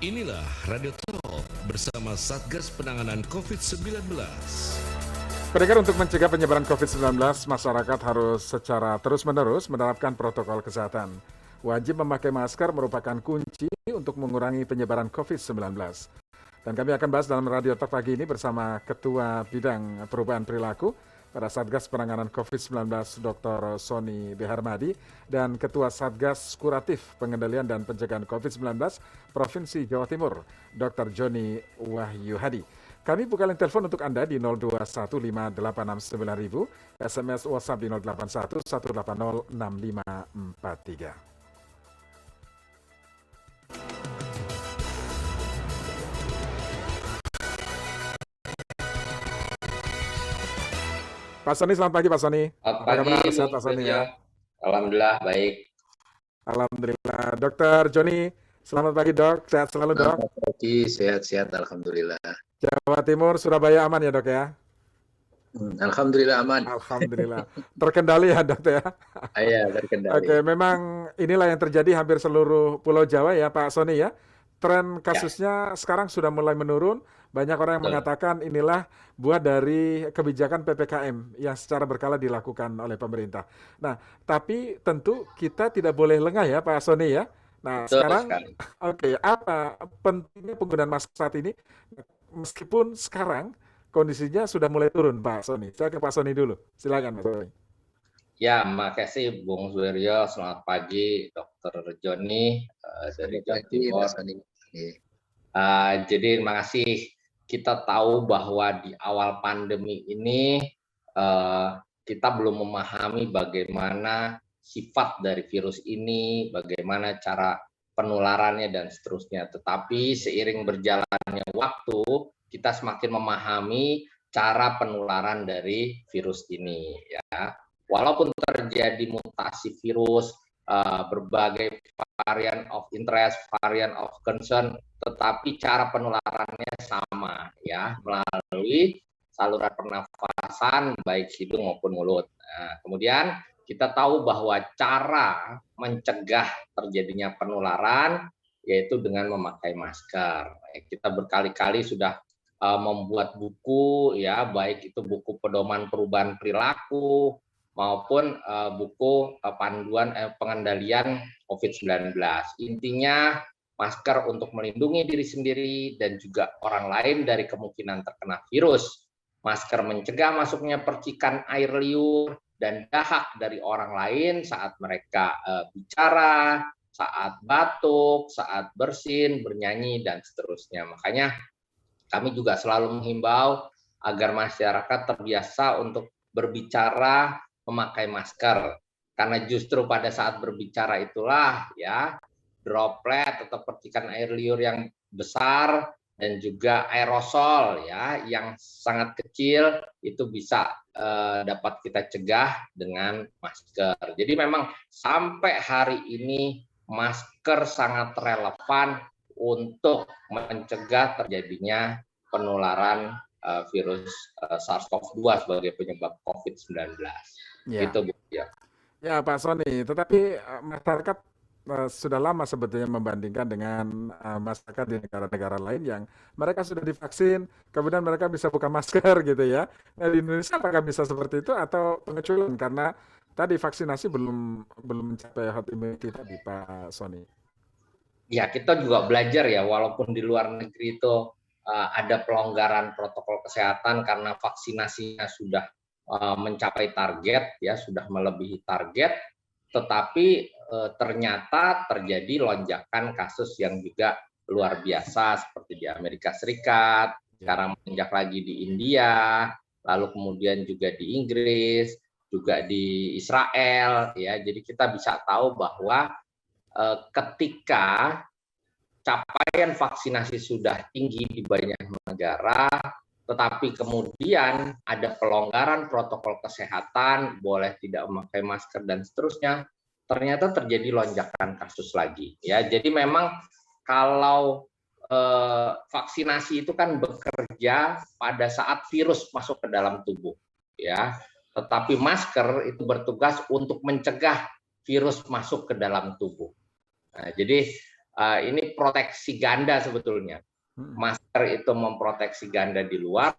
Inilah Radio Talk bersama Satgas Penanganan COVID-19. Pendengar, untuk mencegah penyebaran COVID-19, masyarakat harus secara terus-menerus menerapkan protokol kesehatan. Wajib memakai masker merupakan kunci untuk mengurangi penyebaran COVID-19. Dan kami akan bahas dalam Radio Talk pagi ini bersama Ketua Bidang Perubahan Perilaku pada Satgas Penanganan COVID-19 Dr. Sony B. Harmadi dan Ketua Satgas Kuratif Pengendalian dan Pencegahan COVID-19 Provinsi Jawa Timur Dr. Joni Wahyu Hadi. Kami buka line telepon untuk Anda di 0215869000, SMS WhatsApp di 0811806543. Pak Sony, selamat pagi Pak Sony. Selamat Apa kabar? pagi, Sehat Bung Pak Sony ya? Alhamdulillah baik. Alhamdulillah. Dokter Joni, selamat pagi dok. Sehat selalu dok. Selamat pagi, sehat-sehat, alhamdulillah. Jawa Timur, Surabaya aman ya dok ya? Alhamdulillah aman. Alhamdulillah. Terkendali ya dok ya? Iya, terkendali. Oke, memang inilah yang terjadi hampir seluruh Pulau Jawa ya Pak Sony ya. Tren kasusnya sekarang sudah mulai menurun. Banyak orang yang mengatakan inilah buah dari kebijakan PPKM yang secara berkala dilakukan oleh pemerintah. Nah, tapi tentu kita tidak boleh lengah ya Pak Sony ya. Nah, Betul sekarang sekali. oke, apa pentingnya penggunaan masker saat ini? Meskipun sekarang kondisinya sudah mulai turun Pak Sony. Saya ke Pak Sony dulu. Silakan Pak Sony. Ya, makasih Bung Suryo. Selamat pagi, Dokter Joni dari Jawa Timur. Mas Ani. Jadi terima kasih. Kita tahu bahwa di awal pandemi ini kita belum memahami bagaimana sifat dari virus ini, bagaimana cara penularannya dan seterusnya. Tetapi seiring berjalannya waktu, kita semakin memahami cara penularan dari virus ini. Ya, walaupun terjadi mutasi virus, berbagai varian of interest, varian of concern, tetapi cara penularannya sama ya, melalui saluran pernafasan baik hidung maupun mulut. Nah, kemudian kita tahu bahwa cara mencegah terjadinya penularan yaitu dengan memakai masker. Kita berkali-kali sudah membuat buku ya, baik itu buku pedoman perubahan perilaku maupun buku panduan pengendalian COVID-19. Intinya masker untuk melindungi diri sendiri dan juga orang lain dari kemungkinan terkena virus. Masker mencegah masuknya percikan air liur dan dahak dari orang lain saat mereka bicara, saat batuk, saat bersin, bernyanyi, dan seterusnya. Makanya kami juga selalu menghimbau agar masyarakat terbiasa untuk berbicara memakai masker, karena justru pada saat berbicara itulah ya droplet atau percikan air liur yang besar dan juga aerosol ya yang sangat kecil itu bisa dapat kita cegah dengan masker. Jadi memang sampai hari ini masker sangat relevan untuk mencegah terjadinya penularan virus SARS-CoV-2 sebagai penyebab COVID-19. Ya. Gitu, Bu. Ya. Ya Pak Sony, tetapi masyarakat sudah lama sebetulnya membandingkan dengan masyarakat di negara-negara lain yang mereka sudah divaksin, kemudian mereka bisa buka masker gitu ya. Nah, di Indonesia apakah bisa seperti itu atau pengecualian karena tadi vaksinasi belum mencapai herd immunity tadi Pak Sony? Ya, kita juga belajar ya, walaupun di luar negeri itu ada pelonggaran protokol kesehatan karena vaksinasinya sudah mencapai target, ya sudah melebihi target, tetapi ternyata terjadi lonjakan kasus yang juga luar biasa seperti di Amerika Serikat, sekarang menginjak lagi di India, lalu kemudian juga di Inggris, juga di Israel, ya. Jadi kita bisa tahu bahwa ketika capaian vaksinasi sudah tinggi di banyak negara, tetapi kemudian ada pelonggaran protokol kesehatan, boleh tidak memakai masker dan seterusnya, ternyata terjadi lonjakan kasus lagi. Ya, jadi memang kalau vaksinasi itu kan bekerja pada saat virus masuk ke dalam tubuh, ya. Tetapi masker itu bertugas untuk mencegah virus masuk ke dalam tubuh. Nah, jadi ini proteksi ganda sebetulnya. Masker itu memproteksi ganda di luar,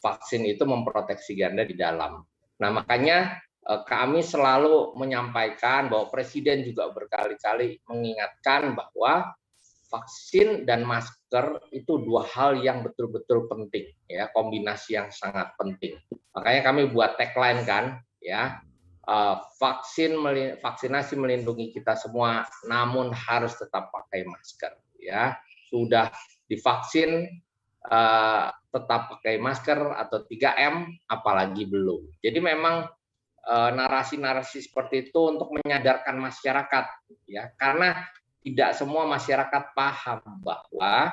vaksin itu memproteksi ganda di dalam. Nah, makanya kami selalu menyampaikan bahwa Presiden juga berkali-kali mengingatkan bahwa vaksin dan masker itu dua hal yang betul-betul penting, ya, kombinasi yang sangat penting. Makanya kami buat tagline kan, ya, vaksinasi melindungi kita semua, namun harus tetap pakai masker, ya. Sudah divaksin tetap pakai masker atau 3M, apalagi belum. Jadi memang narasi-narasi seperti itu untuk menyadarkan masyarakat, ya, karena tidak semua masyarakat paham bahwa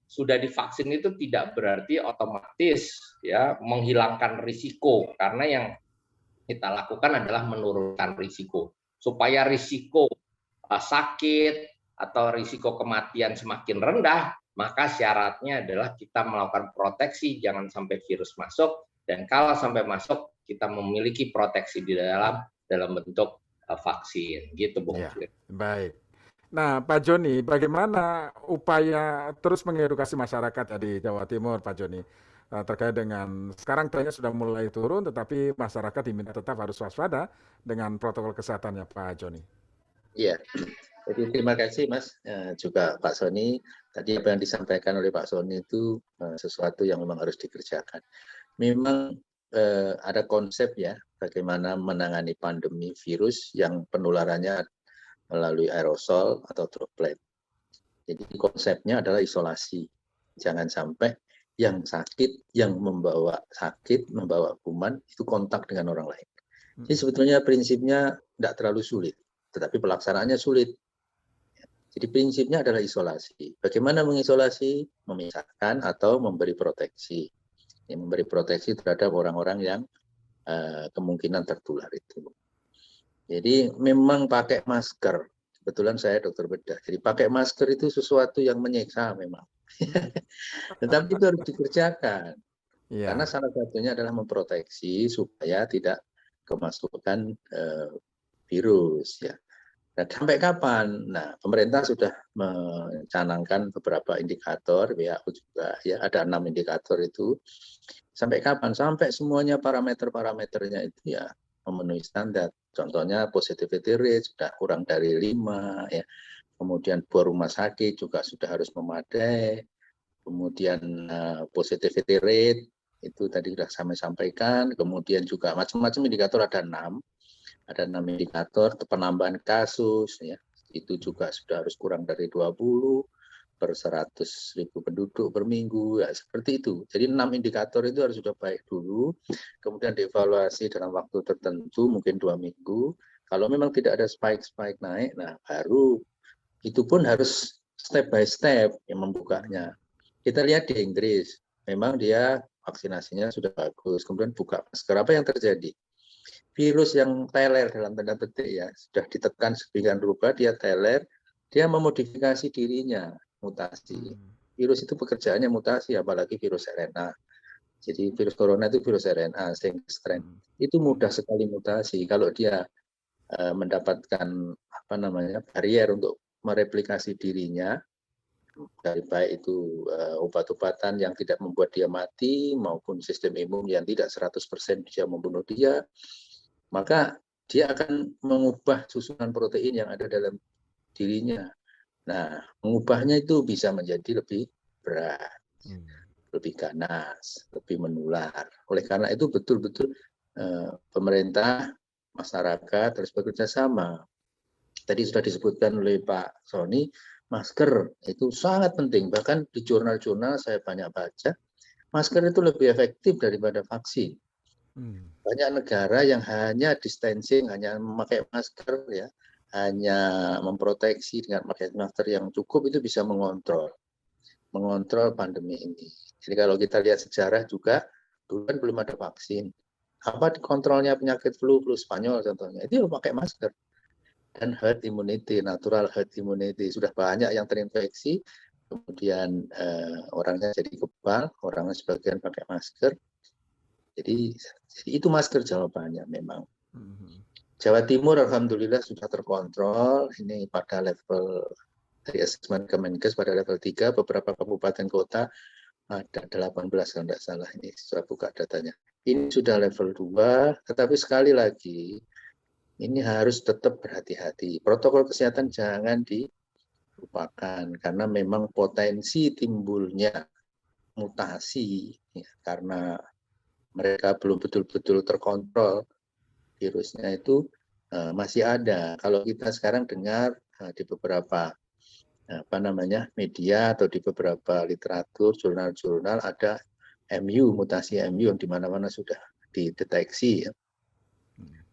sudah divaksin itu tidak berarti otomatis, ya, menghilangkan risiko, karena yang kita lakukan adalah menurunkan risiko supaya risiko sakit atau risiko kematian semakin rendah. Maka syaratnya adalah kita melakukan proteksi, jangan sampai virus masuk, dan kalau sampai masuk kita memiliki proteksi di dalam bentuk vaksin, gitu Bung. Ya, baik. Nah, Pak Joni, bagaimana upaya terus mengedukasi masyarakat di Jawa Timur, Pak Joni, terkait dengan sekarang trennya sudah mulai turun, tetapi masyarakat diminta tetap harus waspada dengan protokol kesehatannya, Pak Joni. Iya, jadi terima kasih Mas, juga Pak Sony. Tadi apa yang disampaikan oleh Pak Sony itu sesuatu yang memang harus dikerjakan. Memang ada konsep ya, bagaimana menangani pandemi virus yang penularannya melalui aerosol atau droplet. Jadi konsepnya adalah isolasi. Jangan sampai yang sakit, yang membawa kuman itu kontak dengan orang lain. Jadi sebetulnya prinsipnya tidak terlalu sulit, tetapi pelaksanaannya sulit. Jadi prinsipnya adalah isolasi. Bagaimana mengisolasi? Memisahkan atau memberi proteksi. Memberi proteksi terhadap orang-orang yang kemungkinan tertular itu. Jadi memang pakai masker. Kebetulan saya dokter bedah. Jadi pakai masker itu sesuatu yang menyiksa memang. Tetapi itu harus dikerjakan. Ya. Karena salah satunya adalah memproteksi supaya tidak kemasukan virus, ya. Nah, sampai kapan? Nah, pemerintah sudah mencanangkan beberapa indikator, WHO juga, ya, ada 6 indikator itu. Sampai kapan? Sampai semuanya parameternya itu ya memenuhi standar. Contohnya positivity rate sudah kurang dari 5, ya. Kemudian bor rumah sakit juga sudah harus memadai. Kemudian positivity rate itu tadi sudah saya sampaikan. Kemudian juga macam-macam indikator ada 6. Ada 6 indikator, penambahan kasus, ya, itu juga sudah harus kurang dari 20 per 100.000 penduduk per minggu, ya, seperti itu. Jadi 6 indikator itu harus sudah baik dulu, kemudian dievaluasi dalam waktu tertentu, mungkin 2 minggu. Kalau memang tidak ada spike naik, nah baru itu pun harus step by step yang membukanya. Kita lihat di Inggris, memang dia vaksinasinya sudah bagus, kemudian buka masker. Apa yang terjadi? Virus yang teler dalam tanda petik ya, sudah ditekan sedemikian rupa, dia teler, dia memodifikasi dirinya, mutasi. Virus itu pekerjaannya mutasi, apalagi virus RNA. Jadi virus corona itu virus RNA, single strand. Itu mudah sekali mutasi. Kalau dia mendapatkan barrier untuk mereplikasi dirinya, dari baik itu obat-obatan yang tidak membuat dia mati maupun sistem imun yang tidak 100% bisa membunuh dia, maka dia akan mengubah susunan protein yang ada dalam dirinya. Nah, mengubahnya itu bisa menjadi lebih berat, lebih ganas, lebih menular. Oleh karena itu betul-betul pemerintah, masyarakat harus bekerja sama. Tadi sudah disebutkan oleh Pak Sony, masker itu sangat penting. Bahkan di jurnal-jurnal saya banyak baca, masker itu lebih efektif daripada vaksin. Banyak negara yang hanya distancing, hanya memakai masker, ya, hanya memproteksi dengan pakai masker yang cukup, itu bisa mengontrol pandemi ini. Jadi kalau kita lihat sejarah juga, dulu kan belum ada vaksin. Apa kontrolnya penyakit flu Spanyol contohnya, itu pakai masker. Dan herd immunity, natural herd immunity, sudah banyak yang terinfeksi, kemudian orangnya jadi kebal, orangnya sebagian pakai masker. Jadi itu masker jawabannya memang. Jawa Timur alhamdulillah sudah terkontrol, ini pada level dari asesmen Kemenkes pada level 3, beberapa kabupaten kota ada 18 kalau tidak salah, ini saya buka datanya. Ini sudah level 2, tetapi sekali lagi ini harus tetap berhati-hati. Protokol kesehatan jangan dilupakan karena memang potensi timbulnya mutasi ya, karena mereka belum betul-betul terkontrol virusnya itu masih ada. Kalau kita sekarang dengar di beberapa media atau di beberapa literatur, jurnal-jurnal ada mutasi MU yang di mana-mana sudah dideteksi ya.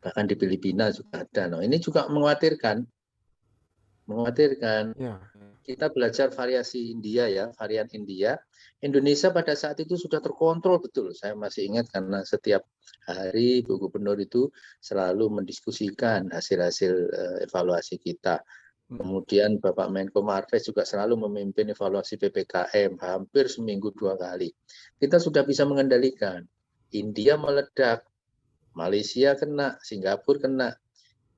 Bahkan di Filipina juga ada. Nah, ini juga mengkhawatirkan. Ya. Kita belajar variasi India ya, varian India. Indonesia pada saat itu sudah terkontrol betul. Saya masih ingat karena setiap hari Bu Gubernur itu selalu mendiskusikan hasil-hasil evaluasi kita. Kemudian Bapak Menko Marves juga selalu memimpin evaluasi PPKM hampir seminggu 2 kali. Kita sudah bisa mengendalikan. India meledak, Malaysia kena, Singapura kena.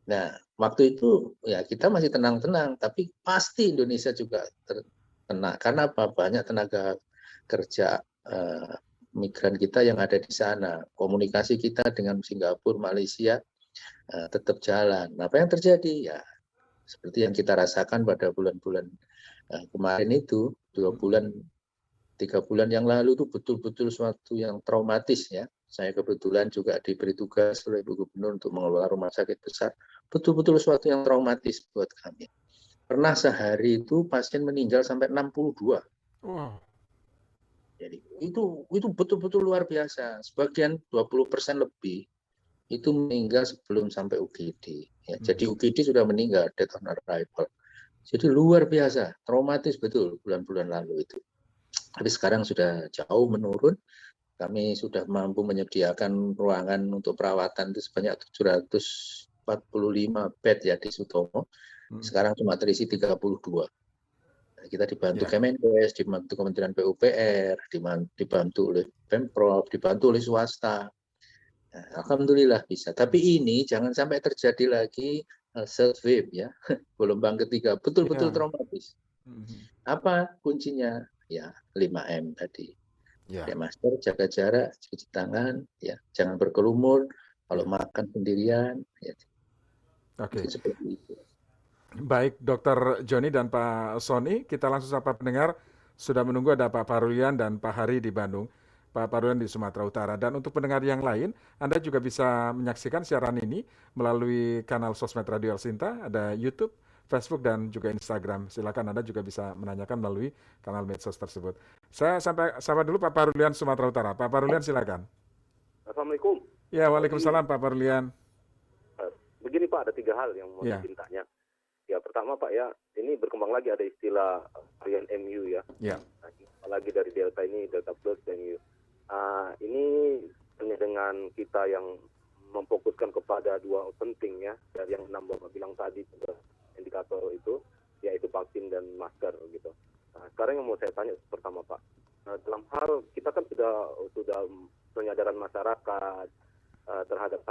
Nah, waktu itu ya kita masih tenang-tenang, tapi pasti Indonesia juga terkena. Karena apa? Banyak tenaga kerja migran kita yang ada di sana. Komunikasi kita dengan Singapura, Malaysia tetap jalan. Nah, apa yang terjadi? Ya, seperti yang kita rasakan pada bulan-bulan kemarin itu, 2 bulan, 3 bulan yang lalu itu betul-betul suatu yang traumatis ya. Saya kebetulan juga diberi tugas oleh Bu Gubernur untuk mengelola rumah sakit besar. Betul-betul suatu yang traumatis buat kami. Pernah sehari itu pasien meninggal sampai 62. Wow. Jadi itu betul-betul luar biasa. Sebagian 20% lebih itu meninggal sebelum sampai UGD. Ya, jadi UGD sudah meninggal, death on arrival. Jadi luar biasa, traumatis betul bulan-bulan lalu itu. Tapi sekarang sudah jauh menurun. Kami sudah mampu menyediakan ruangan untuk perawatan itu sebanyak 745 bed ya di Sutomo. Sekarang cuma terisi 32. Kita dibantu Kemenkes, dibantu Kementerian PUPR, dibantu oleh Pemprov, dibantu oleh swasta. Nah, alhamdulillah bisa. Tapi ini jangan sampai terjadi lagi third wave ya, gelombang ketiga. Betul-betul traumatis. Apa kuncinya? Ya 5M tadi. Pakai masker, jaga jarak, cuci tangan, ya jangan berkerumun. Kalau makan sendirian, ya. Oke. Seperti itu. Baik, Dokter Joni dan Pak Sony, kita langsung sapa pendengar. Sudah menunggu ada Pak Parulian dan Pak Hari di Bandung, Pak Parulian di Sumatera Utara. Dan untuk pendengar yang lain, Anda juga bisa menyaksikan siaran ini melalui kanal sosmed Radio El Sinta, ada YouTube, Facebook, dan juga Instagram. Silakan Anda juga bisa menanyakan melalui kanal medsos tersebut. Saya sapa dulu Pak Parulian Sumatera Utara. Pak Parulian silakan. Assalamualaikum. Ya, waalaikumsalam Pak Parulian. Begini Pak, ada 3 hal yang mau ditanya. Ya pertama Pak ya, ini berkembang lagi ada istilah varian MU ya. Ya. Apalagi dari Delta ini, Delta Plus MU. Ini hanya dengan kita yang memfokuskan kepada 2 penting ya, dari yang Bapak bilang tadi juga indikator itu, yaitu vaksin dan masker gitu. Nah, sekarang yang mau saya tanya pertama Pak, dalam hal kita kan sudah penyadaran masyarakat terhadap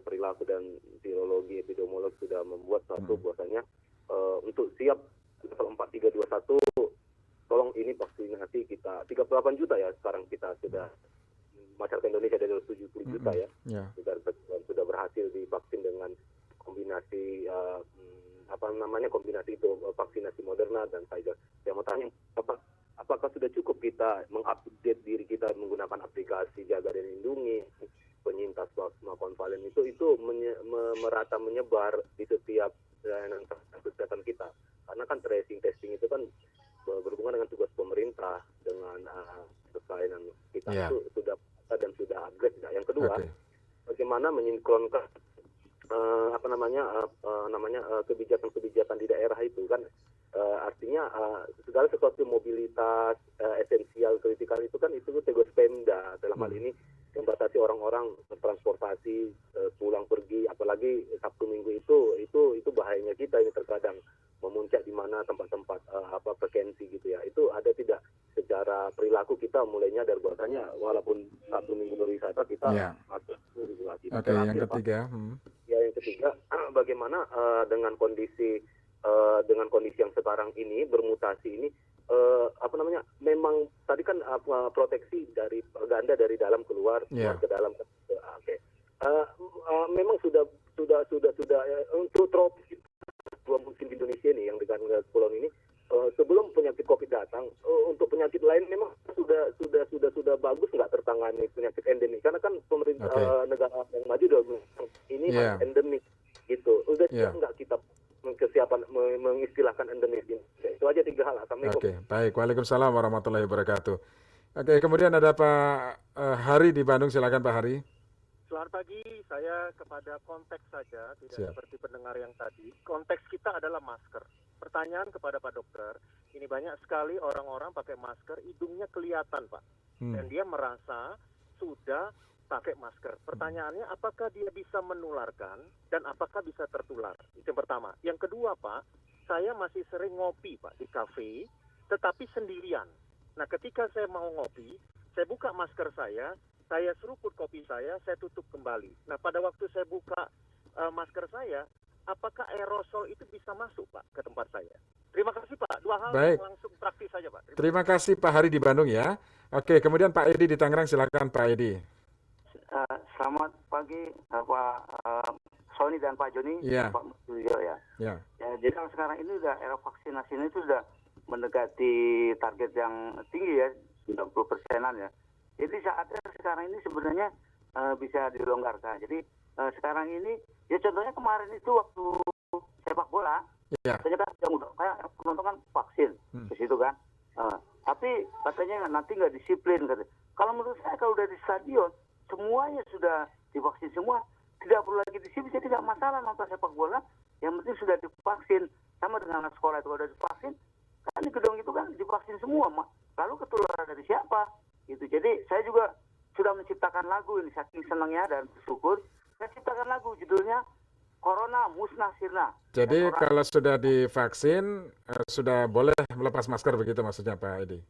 perilaku dan virologi epidemiologi sudah membuat satu bahwasanya untuk siap level 4 3 2 1 tolong ini vaksinasi kita 38 juta ya sekarang kita sudah masyarakat Indonesia dari 70 juta ya. Sudah berhasil divaksin dengan kombinasi kombinasi itu vaksinasi Moderna dan Pfizer. Saya mau tanya apakah sudah cukup kita mengupdate diri kita menggunakan aplikasi Jaga dan Lindungi, penyintas plasma konvalen itu merata menyebar di setiap layanan kesehatan kita. Karena kan tracing testing itu kan berhubungan dengan tugas pemerintah dengan layanan kita itu sudah dan sudah upgrade. Nah, yang kedua, bagaimana mensinkronkan kebijakan-kebijakan di daerah itu kan artinya segala sesuatu mobilitas esensial kritikal itu kan itu tugas Pemda dalam hal ini membatasi orang-orang transportasi pulang pergi, apalagi Sabtu Minggu itu bahayanya kita ini terkadang memuncak di mana tempat-tempat vakansi gitu ya. Itu ada tidak secara perilaku kita mulainya dari bahwasanya walaupun Sabtu Minggu berwisata kita masuk regulasi. Oke, yang ketiga. Ya, yang ketiga bagaimana dengan kondisi dengan kondisi yang sekarang ini bermutasi ini, memang tadi kan proteksi dari ganda dari dalam keluar ke dalam. Oke. Memang sudah untuk tropis dua musim di Indonesia ini yang dengan kepulauan ini, sebelum penyakit COVID datang, untuk penyakit lain memang sudah bagus nggak tertangani penyakit endemik, karena kan pemerintah negara yang maju udah ini endemik gitu. Udah nggak kita kesiapan mengistilahkan endemik ini. Itu aja 3 hal. Assalamualaikum. Oke, baik. Waalaikumsalam warahmatullahi wabarakatuh. Oke, kemudian ada Pak Hari di Bandung. Silakan Pak Hari. Selamat pagi, saya kepada konteks saja, tidak seperti pendengar yang tadi. Konteks kita adalah masker. Pertanyaan kepada Pak Dokter, ini banyak sekali orang-orang pakai masker, hidungnya kelihatan Pak. Dan dia merasa sudah pakai masker. Pertanyaannya, apakah dia bisa menularkan dan apakah bisa tertular? Itu yang pertama. Yang kedua Pak, saya masih sering ngopi Pak di kafe, tetapi sendirian. Nah ketika saya mau ngopi, saya buka masker saya seruput kopi saya tutup kembali. Nah pada waktu saya buka masker saya, apakah aerosol itu bisa masuk Pak ke tempat saya? Terima kasih Pak. 2 hal yang langsung praktis saja Pak. Terima kasih Pak Hari di Bandung ya. Oke, kemudian Pak Edi di Tangerang. Silakan Pak Edi. Selamat pagi Pak Sony dan Pak Joni, Pak Studio ya. Jadi sekarang ini udah era vaksinasi ini itu sudah mendekati target yang tinggi ya, 90%-an ya. Jadi saatnya sekarang ini sebenarnya bisa dilonggarkan. Jadi sekarang ini, ya contohnya kemarin itu waktu sepak bola, ternyata udah kayak penonton kan vaksin ke situ kan. Tapi katanya nanti nggak disiplin. Kalau menurut saya kalau udah di stadion, semuanya sudah divaksin semua, tidak perlu lagi disiplin, jadi tidak masalah nonton sepak bola. Yang penting sudah divaksin. Sama dengan anak sekolah itu kalau udah divaksin, kan di gedung itu kan divaksin semua, lalu ketularan dari siapa? Gitu. Jadi saya juga sudah menciptakan lagu ini, saking senangnya dan bersyukur. Saya ciptakan lagu judulnya Corona Musnah Sirna. Jadi kalau sudah divaksin sudah boleh melepas masker begitu maksudnya Pak Edi?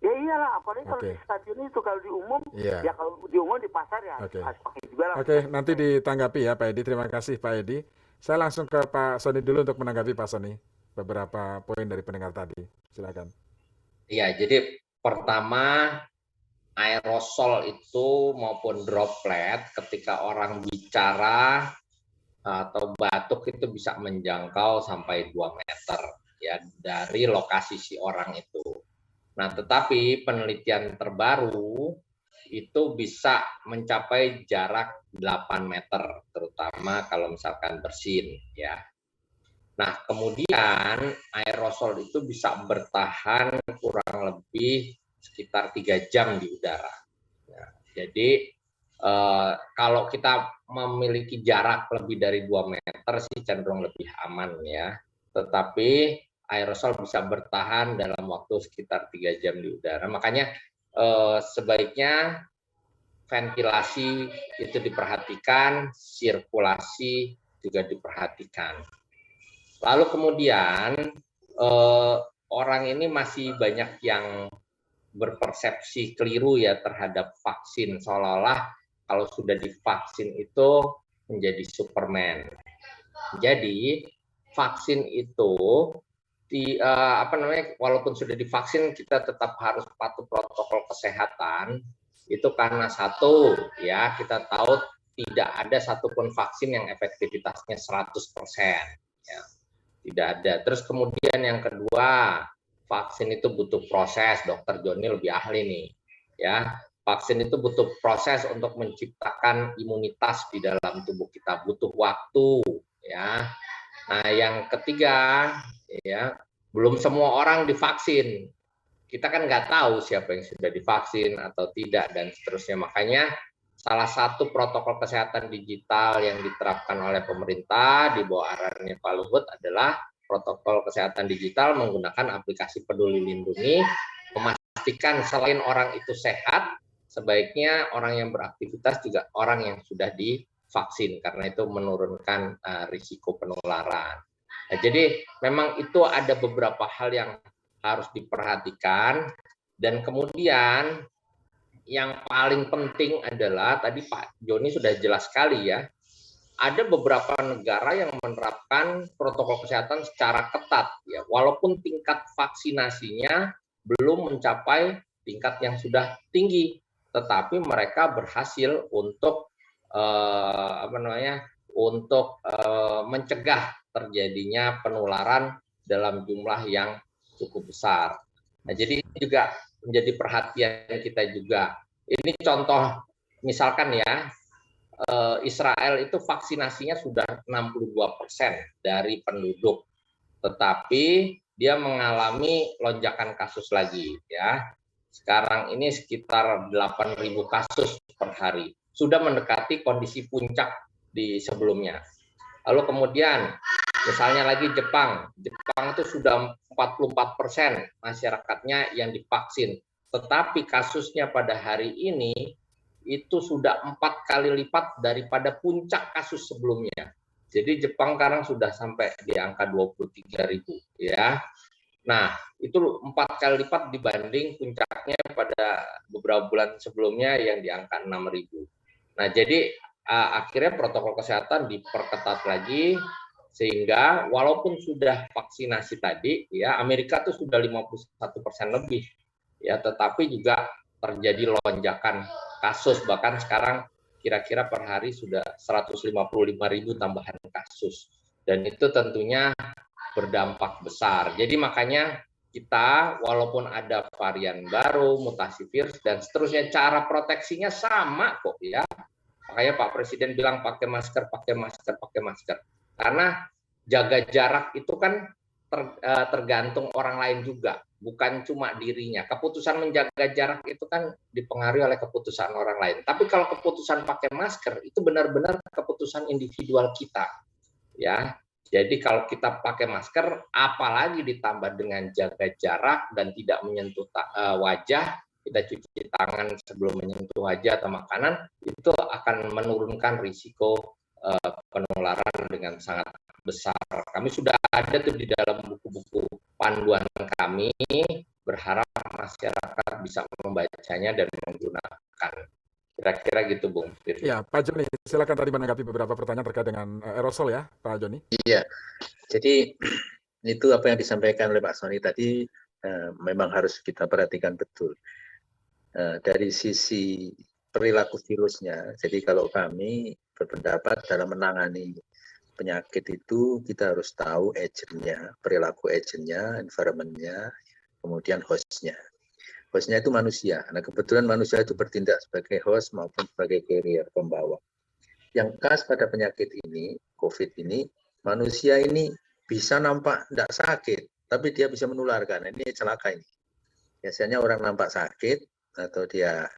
Ya iyalah, apalagi kalau di stadion itu, kalau di umum, ya kalau di umum di pasar ya harus pakai juga lah. Oke, nanti ditanggapi ya Pak Edi. Terima kasih Pak Edi. Saya langsung ke Pak Sony dulu untuk menanggapi Pak Sony beberapa poin dari pendengar tadi. Silakan. Iya, jadi pertama aerosol itu maupun droplet ketika orang bicara atau batuk itu bisa menjangkau sampai 2 meter ya dari lokasi si orang itu. Nah, tetapi penelitian terbaru itu bisa mencapai jarak 8 meter, terutama kalau misalkan bersin ya. Nah, kemudian aerosol itu bisa bertahan kurang lebih sekitar 3 jam di udara. Ya, jadi kalau kita memiliki jarak lebih dari 2 meter sih cenderung lebih aman ya. Tetapi aerosol bisa bertahan dalam waktu sekitar 3 jam di udara. Makanya sebaiknya ventilasi itu diperhatikan, sirkulasi juga diperhatikan. Lalu kemudian orang ini masih banyak yang berpersepsi keliru ya terhadap vaksin, seolah-olah kalau sudah divaksin itu menjadi Superman. Jadi vaksin itu walaupun sudah divaksin kita tetap harus patuh protokol kesehatan. Itu karena satu ya kita tahu tidak ada satupun vaksin yang efektivitasnya 100%. Ya, tidak ada. Terus kemudian yang kedua, vaksin itu butuh proses. Dokter Joni lebih ahli nih, ya. Vaksin itu butuh proses untuk menciptakan imunitas di dalam tubuh kita, butuh waktu, ya. Nah, yang ketiga, ya, belum semua orang divaksin. Kita kan nggak tahu siapa yang sudah divaksin atau tidak dan seterusnya. Makanya salah satu protokol kesehatan digital yang diterapkan oleh pemerintah di bawah arahannya Pak Luhut adalah protokol kesehatan digital menggunakan aplikasi Peduli Lindungi, memastikan selain orang itu sehat, sebaiknya orang yang beraktivitas juga orang yang sudah divaksin, karena itu menurunkan risiko penularan. Nah, jadi memang itu ada beberapa hal yang harus diperhatikan, dan kemudian yang paling penting adalah tadi Pak Joni sudah jelas sekali ya, ada beberapa negara yang menerapkan protokol kesehatan secara ketat, ya, walaupun tingkat vaksinasinya belum mencapai tingkat yang sudah tinggi, tetapi mereka berhasil untuk mencegah terjadinya penularan dalam jumlah yang cukup besar. Nah, jadi ini juga menjadi perhatian kita juga. Ini contoh, misalkan ya, Israel itu vaksinasinya sudah 62% dari penduduk, tetapi dia mengalami lonjakan kasus lagi, ya. Sekarang ini sekitar 8.000 kasus per hari, sudah mendekati kondisi puncak di sebelumnya. Lalu kemudian misalnya lagi Jepang itu sudah 44% masyarakatnya yang divaksin, tetapi kasusnya pada hari ini itu sudah 4 kali lipat daripada puncak kasus sebelumnya. Jadi Jepang sekarang sudah sampai di angka 23.000, ya. Nah, itu 4 kali lipat dibanding puncaknya pada beberapa bulan sebelumnya yang di angka 6.000. Nah, jadi akhirnya protokol kesehatan diperketat lagi, sehingga walaupun sudah vaksinasi tadi, ya, Amerika itu sudah 51% lebih, ya, tetapi juga terjadi lonjakan kasus, bahkan sekarang kira-kira per hari sudah 155.000 tambahan kasus, dan itu tentunya berdampak besar. Jadi makanya kita walaupun ada varian baru, mutasi virus dan seterusnya, cara proteksinya sama kok, ya. Makanya Pak Presiden bilang pakai masker, pakai masker, pakai masker. Karena jaga jarak itu kan tergantung orang lain juga, bukan cuma dirinya. Keputusan menjaga jarak itu kan dipengaruhi oleh keputusan orang lain. Tapi kalau keputusan pakai masker itu benar-benar keputusan individual kita, ya. Jadi kalau kita pakai masker, apalagi ditambah dengan jaga jarak dan tidak menyentuh wajah, kita cuci tangan sebelum menyentuh wajah atau makanan, itu akan menurunkan risiko penularan dengan sangat besar. Kami sudah ada tuh di dalam buku-buku panduan kami, berharap masyarakat bisa membacanya dan menggunakan. Kira-kira gitu, Bung. Ya, Pak Joni, silakan tadi menanggapi beberapa pertanyaan terkait dengan aerosol ya, Pak Joni. Iya, jadi itu apa yang disampaikan oleh Pak Sony tadi memang harus kita perhatikan betul. Dari sisi perilaku virusnya, jadi kalau kami berpendapat dalam menangani penyakit itu kita harus tahu agentnya, perilaku agentnya, environmentnya, kemudian hostnya. Hostnya itu manusia. Nah, kebetulan manusia itu bertindak sebagai host maupun sebagai carrier, pembawa. Yang khas pada penyakit ini, COVID ini, manusia ini bisa nampak tidak sakit, tapi dia bisa menularkan. Ini celaka ini. Biasanya orang nampak sakit atau dia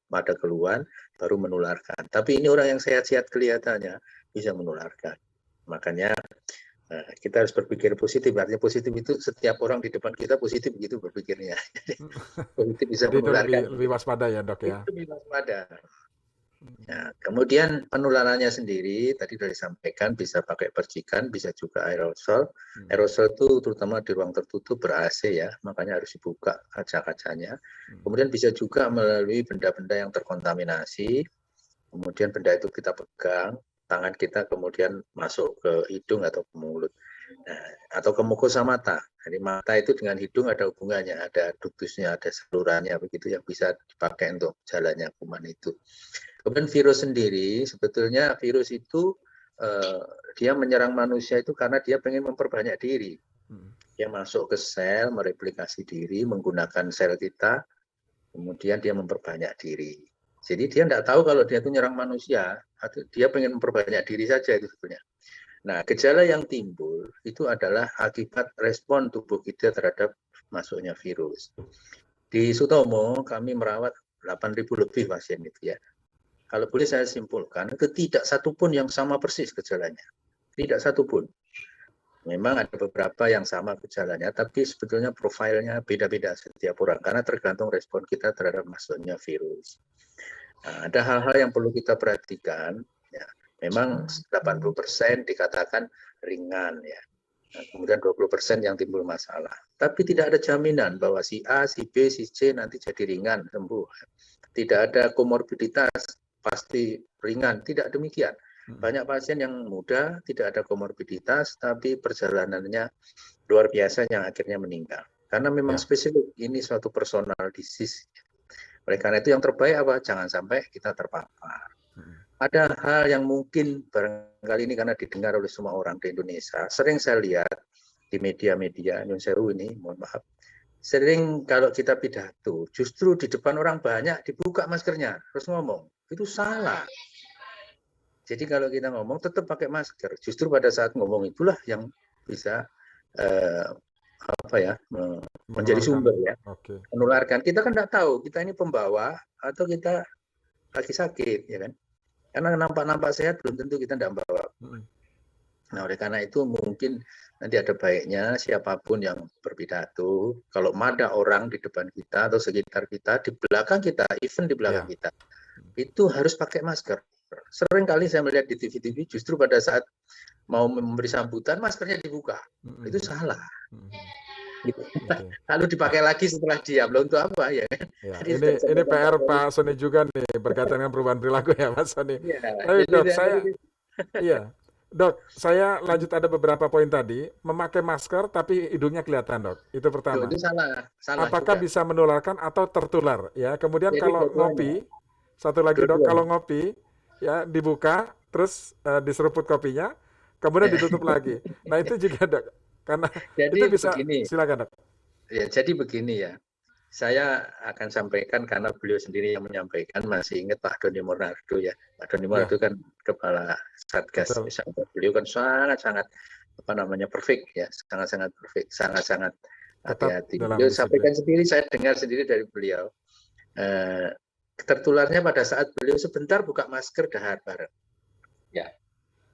pada keluhan baru menularkan. Tapi ini orang yang sehat-sehat kelihatannya bisa menularkan. Makanya kita harus berpikir positif. Artinya positif itu setiap orang di depan kita positif begitu berpikirnya. Positif bisa menularkan. Lebih waspada ya, Dok ya. Itu lebih waspada. Nah, kemudian penularannya sendiri tadi sudah disampaikan bisa pakai percikan, bisa juga aerosol. Aerosol itu terutama di ruang tertutup ber-AC ya, makanya harus dibuka kaca-kacanya. Kemudian bisa juga melalui benda-benda yang terkontaminasi. Kemudian benda itu kita pegang, tangan kita kemudian masuk ke hidung atau ke mulut. Nah, atau ke mukosa mata. Jadi mata itu dengan hidung ada hubungannya, ada ductusnya, ada salurannya begitu yang bisa dipakai untuk jalannya kuman itu. Kemudian virus sendiri, sebetulnya virus itu dia menyerang manusia itu karena dia pengen memperbanyak diri. Dia masuk ke sel, mereplikasi diri, menggunakan sel kita, kemudian dia memperbanyak diri. Jadi dia tidak tahu kalau dia itu nyerang manusia, atau dia pengen memperbanyak diri saja itu sebetulnya. Nah, gejala yang timbul itu adalah akibat respon tubuh kita terhadap masuknya virus. Di Sutomo kami merawat 8.000 lebih pasien itu ya. Kalau boleh saya simpulkan, itu tidak satupun yang sama persis gejalanya. Tidak satupun. Memang ada beberapa yang sama gejalanya, tapi sebetulnya profilnya beda-beda setiap orang, karena tergantung respon kita terhadap masuknya virus. Nah, ada hal-hal yang perlu kita perhatikan. Ya. Memang 80% dikatakan ringan, ya. Nah, kemudian 20% yang timbul masalah. Tapi tidak ada jaminan bahwa si A, si B, si C nanti jadi ringan, sembuh. Tidak ada komorbiditas, pasti ringan, tidak demikian. Banyak pasien yang muda, tidak ada komorbiditas, tapi perjalanannya luar biasa yang akhirnya meninggal. Karena memang spesifik, ini suatu personal disease. Oleh karena itu yang terbaik apa? Jangan sampai kita terpapar. Ada hal yang mungkin barangkali ini karena didengar oleh semua orang di Indonesia. Sering saya lihat di media-media, Nyun Sewu ini, mohon maaf. Sering kalau kita pidato, justru di depan orang banyak dibuka maskernya, terus ngomong. Itu salah. Jadi kalau kita ngomong tetap pakai masker. Justru pada saat ngomong itulah yang bisa menjadi sumber ya. Menularkan. Kita kan tidak tahu kita ini pembawa atau kita lagi sakit, ya kan? Karena nampak-nampak sehat belum tentu kita tidak membawa. Nah, oleh karena itu mungkin nanti ada baiknya siapapun yang berpidato, kalau ada orang di depan kita atau sekitar kita, di belakang kita, even di belakang kita, itu harus pakai masker. Sering kali saya melihat di TV-TV justru pada saat mau memberi sambutan maskernya dibuka. Itu salah. Gitu. Lalu dipakai lagi setelah diam. Loh, untuk apa ya? Ini PR Pak Sony juga nih berkaitan dengan perubahan perilaku ya Mas Sony. Tapi Dok, saya lanjut ada beberapa poin tadi. Memakai masker tapi hidungnya kelihatan, Dok. Itu pertama. Itu salah apakah juga. bisa menularkan atau tertular? Ya, kemudian jadi kalau ngopi, satu lagi Dok, kalau ngopi ya dibuka terus diseruput kopinya, kemudian ditutup lagi. Nah, itu juga Dok. Karena jadi itu bisa begini, silakan Dok. Ya, jadi begini ya. Saya akan sampaikan karena beliau sendiri yang menyampaikan, masih ingat Pak Doni Monardo ya. Pak Doni Monardo kan kepala Satgas. Beliau kan sangat-sangat perfect ya, sangat-sangat perfect, sangat-sangat hati-hati. Beliau sampaikan sendiri, saya dengar sendiri dari beliau. Tertularnya pada saat beliau sebentar buka masker dahar bareng.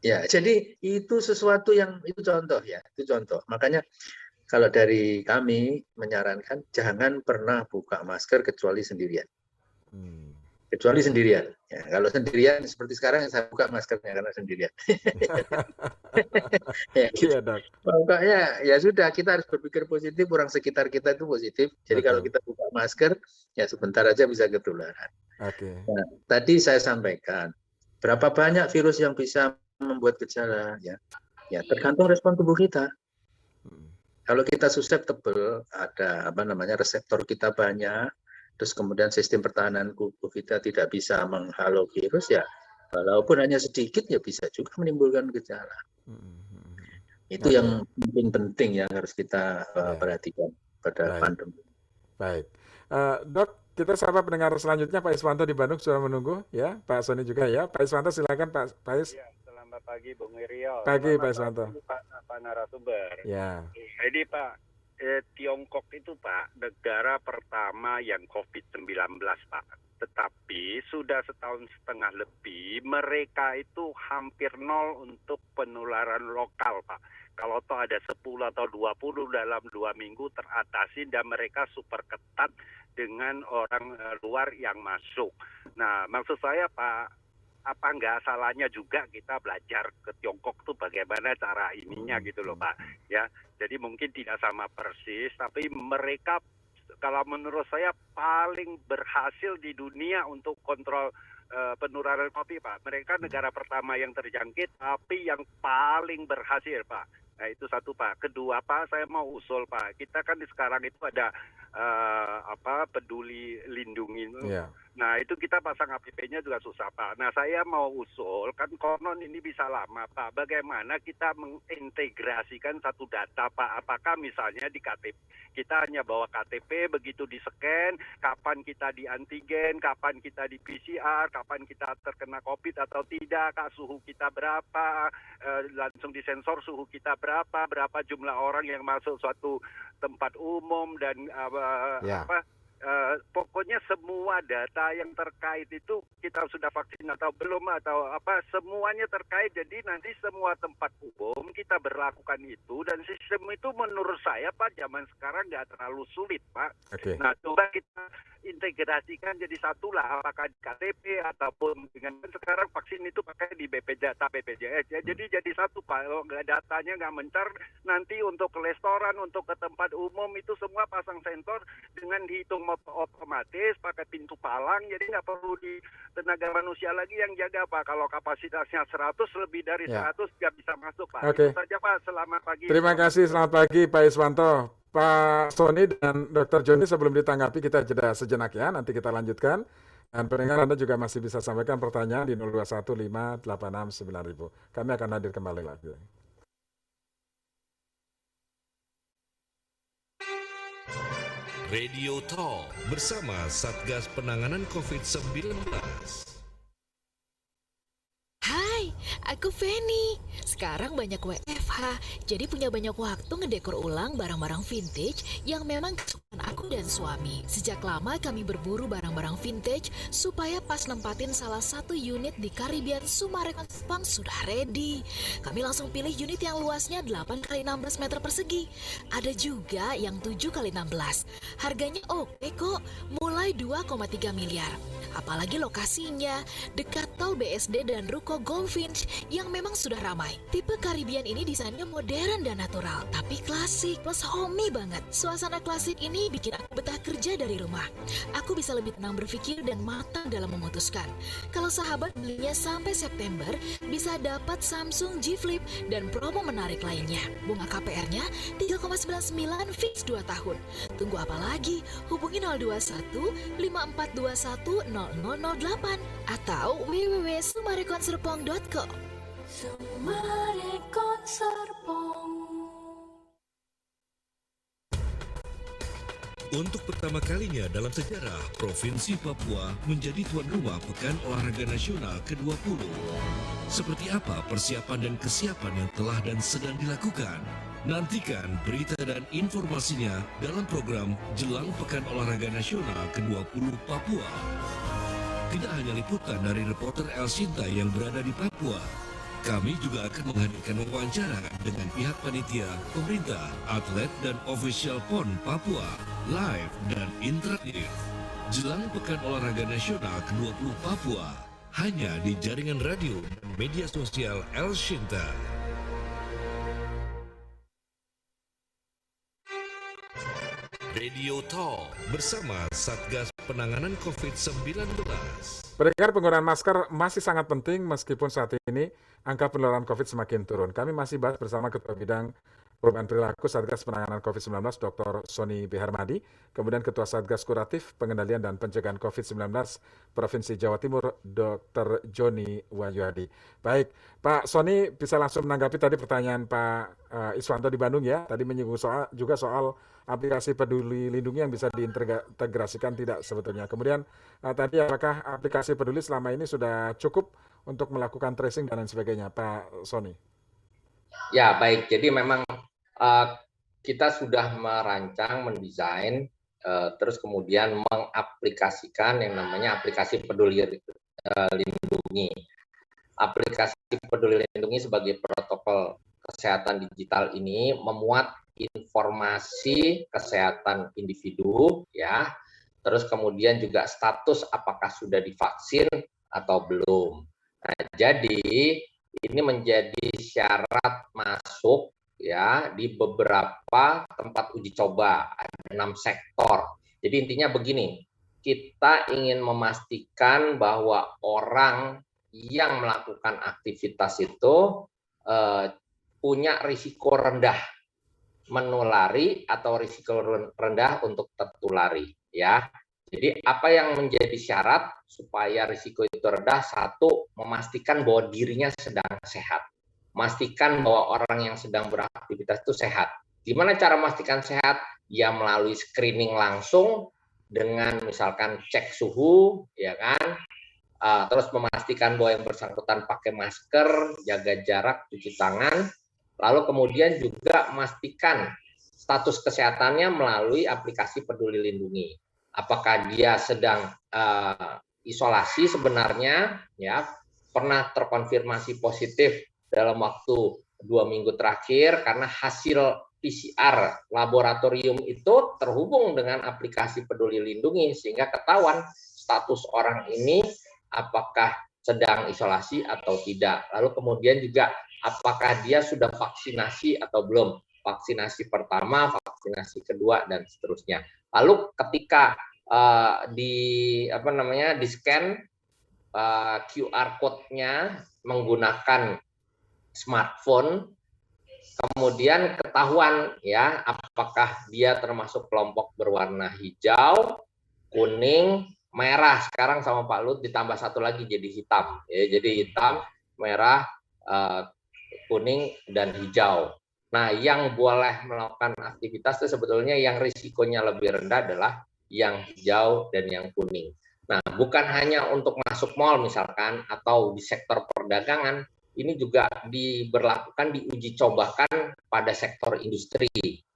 Ya, jadi itu sesuatu yang itu contoh ya, itu contoh. Makanya kalau dari kami menyarankan jangan pernah buka masker kecuali sendirian. Kecuali sendirian. Ya, kalau sendirian seperti sekarang saya buka maskernya karena sendirian. Ya, gitu. Pokoknya ya sudah, kita harus berpikir positif, orang sekitar kita itu positif. Jadi kalau kita buka masker ya sebentar aja bisa ketularan. Nah, tadi saya sampaikan berapa banyak virus yang bisa membuat gejala ya tergantung respon tubuh kita. Kalau kita susceptible, ada reseptor kita banyak, terus kemudian sistem pertahanan tubuh kita tidak bisa menghalau virus ya, walaupun hanya sedikit ya bisa juga menimbulkan gejala. Itu yang mungkin penting yang harus kita perhatikan pada pandemi. Baik, Dok, kita sapa pendengar selanjutnya Pak Iswanto di Bandung sudah menunggu ya, Pak Sony juga ya. Pak Iswanto silakan Pak Is. Selamat pagi Bung Wiryo. Pagi Pak Iswanto. Pak narasumber. Ya. Jadi Pak, Tiongkok itu Pak negara pertama yang COVID-19 Pak. Tetapi sudah setahun setengah lebih mereka itu hampir nol untuk penularan lokal Pak. Kalau toh ada 10 atau 20 dalam 2 minggu teratasi dan mereka super ketat dengan orang luar yang masuk. Nah, maksud saya Pak, apa nggak salahnya juga kita belajar ke Tiongkok tuh bagaimana cara ininya gitu loh Pak. Ya, jadi mungkin tidak sama persis, tapi mereka kalau menurut saya paling berhasil di dunia untuk kontrol penularan COVID Pak. Mereka negara pertama yang terjangkit, tapi yang paling berhasil Pak. Nah itu satu Pak. Kedua Pak, saya mau usul Pak. Kita kan sekarang itu ada peduli lindungi. Nah itu kita pasang APP-nya juga susah Pak. Nah saya mau usul, kan konon ini bisa lama Pak. Bagaimana kita mengintegrasikan satu data Pak. Apakah misalnya di KTP, kita hanya bawa KTP, begitu di-scan, kapan kita di antigen, kapan kita di PCR, kapan kita terkena COVID atau tidak, suhu kita berapa, langsung disensor suhu kita berapa jumlah orang yang masuk suatu tempat umum dan pokoknya semua data yang terkait itu kita sudah vaksin atau belum atau semuanya terkait. Jadi nanti semua tempat umum kita berlakukan itu dan sistem itu menurut saya Pak zaman sekarang nggak terlalu sulit Pak. Nah coba kita integrasikan jadi satu lah, apakah di KTP ataupun dengan sekarang vaksin itu pakai di data BPJS ya. Jadi jadi satu Pak, kalau datanya nggak mencar, nanti untuk ke restoran, untuk ke tempat umum itu semua pasang sensor dengan dihitung otomatis pakai pintu palang, jadi nggak perlu di tenaga manusia lagi yang jaga Pak. Kalau kapasitasnya 100, lebih dari 100 nggak bisa masuk Pak. Oke. Itu saja Pak, selamat pagi. Terima kasih, selamat pagi Pak Iswanto. Pak Sony dan Dr. Joni, sebelum ditanggapi kita jeda sejenak ya, nanti kita lanjutkan. Dan pendengar Anda juga masih bisa sampaikan pertanyaan di 0215869000. Kami akan hadir kembali lagi. Radio Talk bersama Satgas Penanganan COVID-19. Hai, aku Feni. Sekarang banyak WFH, jadi punya banyak waktu ngedekor ulang barang-barang vintage yang memang kesukaan aku dan suami. Sejak lama kami berburu barang-barang vintage supaya pas nempatin salah satu unit di Caribbean Sumarekon Sepang sudah ready. Kami langsung pilih unit yang luasnya 8x16 meter persegi. Ada juga yang 7x16. Harganya oke kok, mulai 2,3 miliar. Apalagi lokasinya dekat tol BSD dan Ruko Goldfinch yang memang sudah ramai. Tipe Caribbean ini desainnya modern dan natural, tapi klasik plus homey banget. Suasana klasik ini bikin aku betah kerja dari rumah. Aku bisa lebih tenang berpikir dan matang dalam memutuskan. Kalau sahabat belinya sampai September, bisa dapat Samsung G Flip dan promo menarik lainnya. Bunga KPR-nya 3,99 fix 2 tahun. Tunggu apa lagi? Hubungi 021 5421 0008 atau www.sumarekonserpong.com. Sumarekon Serpong. Untuk pertama kalinya dalam sejarah, Provinsi Papua menjadi tuan rumah Pekan Olahraga Nasional ke-20. Seperti apa persiapan dan kesiapan yang telah dan sedang dilakukan? Nantikan berita dan informasinya dalam program Jelang Pekan Olahraga Nasional ke-20 Papua. Tidak hanya liputan dari reporter El Sinta yang berada di Papua, kami juga akan menghadirkan wawancara dengan pihak panitia, pemerintah, atlet, dan official PON Papua, live dan interaktif. Jelang Pekan Olahraga Nasional ke-20 Papua, hanya di jaringan radio dan media sosial El Sinta. Radio Talk bersama Satgas Penanganan COVID-19. Pendengar, penggunaan masker masih sangat penting meskipun saat ini angka penularan COVID semakin turun. Kami masih bahas bersama Ketua Bidang Perubahan Perilaku Satgas Penanganan COVID-19 Dr. Sony B. Harmadi, kemudian Ketua Satgas Kuratif Pengendalian dan Pencegahan COVID-19 Provinsi Jawa Timur Dr. Joni Wahyudi. Baik, Pak Sony bisa langsung menanggapi tadi pertanyaan Pak Iswanto di Bandung ya. Tadi menyinggung soal aplikasi Peduli Lindungi yang bisa diintegrasikan tidak sebetulnya. Kemudian tadi apakah aplikasi Peduli selama ini sudah cukup untuk melakukan tracing dan lain sebagainya, Pak Sony? Ya, baik. Jadi memang kita sudah merancang, mendesain, terus kemudian mengaplikasikan yang namanya aplikasi Peduli Lindungi. Aplikasi Peduli Lindungi sebagai protokol kesehatan digital ini memuat informasi kesehatan individu, ya. Terus kemudian juga status apakah sudah divaksin atau belum. Nah, jadi ini menjadi syarat masuk ya di beberapa tempat uji coba, ada 6 sektor. Jadi intinya begini, kita ingin memastikan bahwa orang yang melakukan aktivitas itu punya risiko rendah menulari atau risiko rendah untuk tertulari, ya. Jadi apa yang menjadi syarat supaya risiko itu rendah? Satu, memastikan bahwa dirinya sedang sehat. Memastikan bahwa orang yang sedang beraktivitas itu sehat. Gimana cara memastikan sehat? Ya melalui screening langsung dengan misalkan cek suhu, ya kan? Terus memastikan bahwa yang bersangkutan pakai masker, jaga jarak, cuci tangan. Lalu kemudian juga memastikan status kesehatannya melalui aplikasi Peduli Lindungi. Apakah dia sedang isolasi sebenarnya, ya, pernah terkonfirmasi positif dalam waktu 2 minggu terakhir karena hasil PCR laboratorium itu terhubung dengan aplikasi Peduli Lindungi sehingga ketahuan status orang ini apakah sedang isolasi atau tidak. Lalu kemudian juga apakah dia sudah vaksinasi atau belum. Vaksinasi pertama, vaksinasi kedua, dan seterusnya. Lalu ketika di scan QR code-nya menggunakan smartphone, kemudian ketahuan ya apakah dia termasuk kelompok berwarna hijau, kuning, merah. Sekarang sama Pak Lut ditambah satu lagi jadi hitam. Ya, jadi hitam, merah, kuning, dan hijau. Nah, yang boleh melakukan aktivitas itu sebetulnya yang risikonya lebih rendah adalah yang hijau dan yang kuning. Nah, bukan hanya untuk masuk mal misalkan atau di sektor perdagangan, ini juga diuji cobakan pada sektor industri,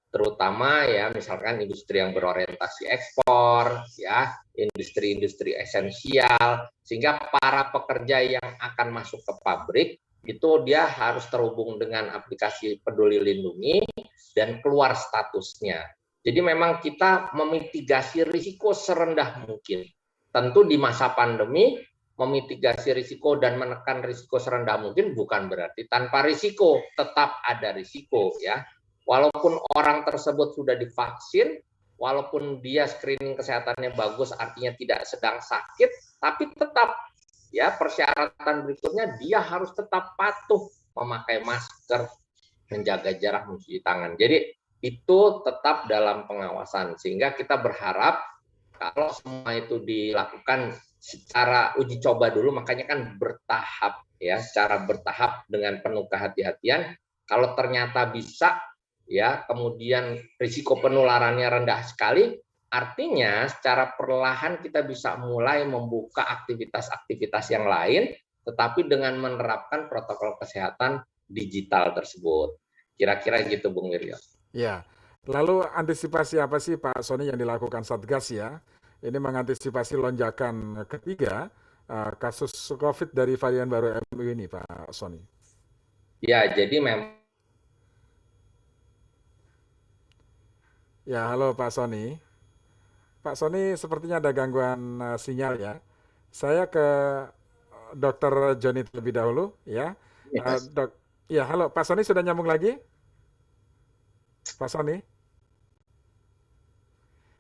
terutama ya misalkan industri yang berorientasi ekspor, ya, industri-industri esensial, sehingga para pekerja yang akan masuk ke pabrik itu dia harus terhubung dengan aplikasi Peduli Lindungi dan keluar statusnya. Jadi memang kita memitigasi risiko serendah mungkin. Tentu di masa pandemi memitigasi risiko dan menekan risiko serendah mungkin bukan berarti tanpa risiko, tetap ada risiko ya. Walaupun orang tersebut sudah divaksin, walaupun dia screening kesehatannya bagus artinya tidak sedang sakit, tapi tetap ya persyaratan berikutnya dia harus tetap patuh memakai masker, menjaga jarak, mencuci tangan. Jadi itu tetap dalam pengawasan sehingga kita berharap kalau semua itu dilakukan secara uji coba dulu, makanya kan bertahap ya, secara bertahap dengan penuh kehati-hatian. Kalau ternyata bisa ya, kemudian risiko penularannya rendah sekali, artinya secara perlahan kita bisa mulai membuka aktivitas-aktivitas yang lain, tetapi dengan menerapkan protokol kesehatan digital tersebut. Kira-kira gitu, Bung Wiryo. Ya, lalu antisipasi apa sih Pak Sony yang dilakukan Satgas ya? Ini mengantisipasi lonjakan ketiga kasus COVID dari varian baru MU ini, Pak Sony. Ya, jadi memang. Ya, halo Pak Sony. Pak Sony sepertinya ada gangguan sinyal ya. Saya ke Dr. Joni terlebih dahulu ya. Ya, halo Pak Sony sudah nyambung lagi? Pak Sony?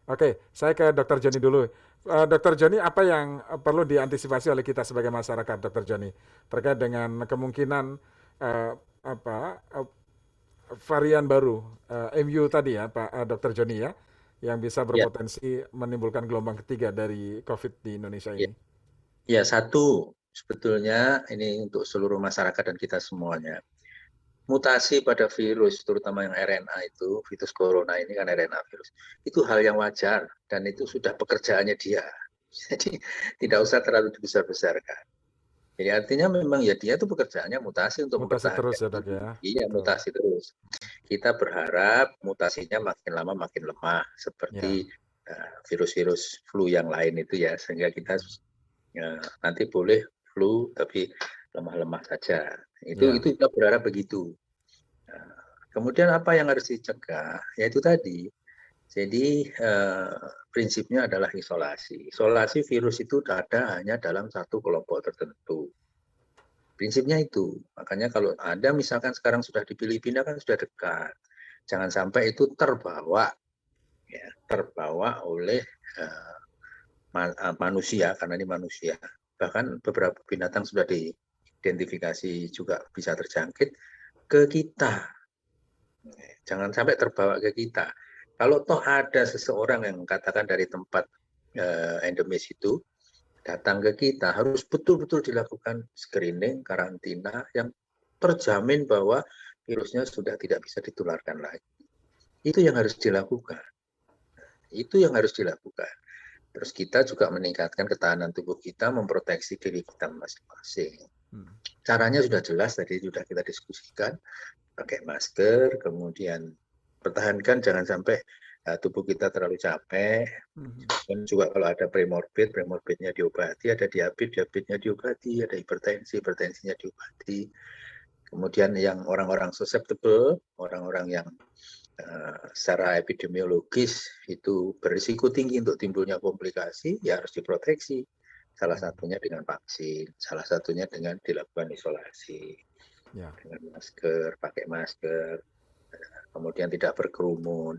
Oke, saya ke Dr. Joni dulu. Dr. Joni, apa yang perlu diantisipasi oleh kita sebagai masyarakat, Dr. Joni, terkait dengan kemungkinan varian baru MU tadi ya, Pak Dr. Joni ya, yang bisa berpotensi menimbulkan gelombang ketiga dari COVID di Indonesia ini? Ya, satu sebetulnya ini untuk seluruh masyarakat dan kita semuanya. Mutasi pada virus, terutama yang RNA itu, virus corona ini kan RNA virus, itu hal yang wajar dan itu sudah pekerjaannya dia. Jadi tidak usah terlalu dibesar-besarkan. Jadi artinya memang ya dia itu pekerjaannya mutasi untuk mutasi terus ya Dok ya. Iya, mutasi terus. Kita berharap mutasinya makin lama makin lemah seperti virus-virus flu yang lain itu ya, sehingga kita nanti boleh flu tapi lemah-lemah saja. Itu kita berharap begitu. Kemudian apa yang harus dicegah? Yaitu tadi. Jadi prinsipnya adalah isolasi. Isolasi virus itu ada hanya dalam satu kelompok tertentu. Prinsipnya itu. Makanya kalau ada misalkan sekarang sudah di Filipina kan sudah dekat. Jangan sampai itu terbawa oleh manusia, karena ini manusia. Bahkan beberapa binatang sudah diidentifikasi juga bisa terjangkit ke kita. Jangan sampai terbawa ke kita. Kalau toh ada seseorang yang katakan dari tempat endemis itu datang ke kita, harus betul-betul dilakukan screening, karantina yang terjamin bahwa virusnya sudah tidak bisa ditularkan lagi. Itu yang harus dilakukan. Itu yang harus dilakukan. Terus kita juga meningkatkan ketahanan tubuh kita, memproteksi diri kita masing-masing. Caranya sudah jelas, tadi sudah kita diskusikan. Pakai masker, kemudian pertahankan jangan sampai tubuh kita terlalu capek. Dan juga kalau ada premorbid, premorbidnya diobati, ada diabetes, diabetesnya diobati, ada hipertensi, hipertensinya diobati. Kemudian yang orang-orang susceptible, orang-orang yang secara epidemiologis itu berisiko tinggi untuk timbulnya komplikasi, ya harus diproteksi. Salah satunya dengan vaksin, salah satunya dengan dilakukan isolasi, dengan masker, pakai masker, kemudian tidak berkerumun.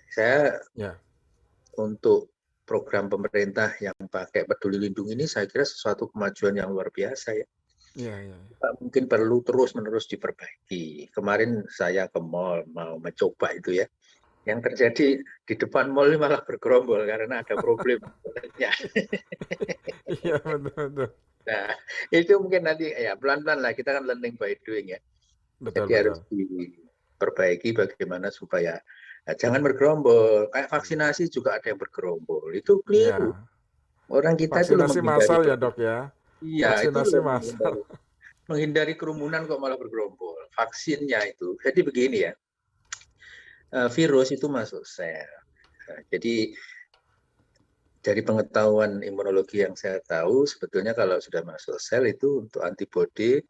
Saya untuk program pemerintah yang pakai Peduli Lindungi ini saya kira sesuatu kemajuan yang luar biasa ya. Mungkin perlu terus-menerus diperbaiki. Kemarin saya ke mall mau mencoba itu ya. Yang terjadi di depan mall ini malah bergerombol karena ada problem. Iya, betul. Nah, itu mungkin nanti ya pelan-pelan lah, kita kan learning by doing ya. Jadi harus diperbaiki bagaimana supaya jangan bergerombol. Kayak vaksinasi juga ada yang bergerombol. Itu keliru. Orang kita itu vaksinasi massal ya, Dok ya. Iya, vaksinasi massal. Menghindari kerumunan kok malah bergerombol. Vaksinnya itu. Jadi begini ya. Virus itu masuk sel. Jadi dari pengetahuan imunologi yang saya tahu, sebetulnya kalau sudah masuk sel itu untuk antibodi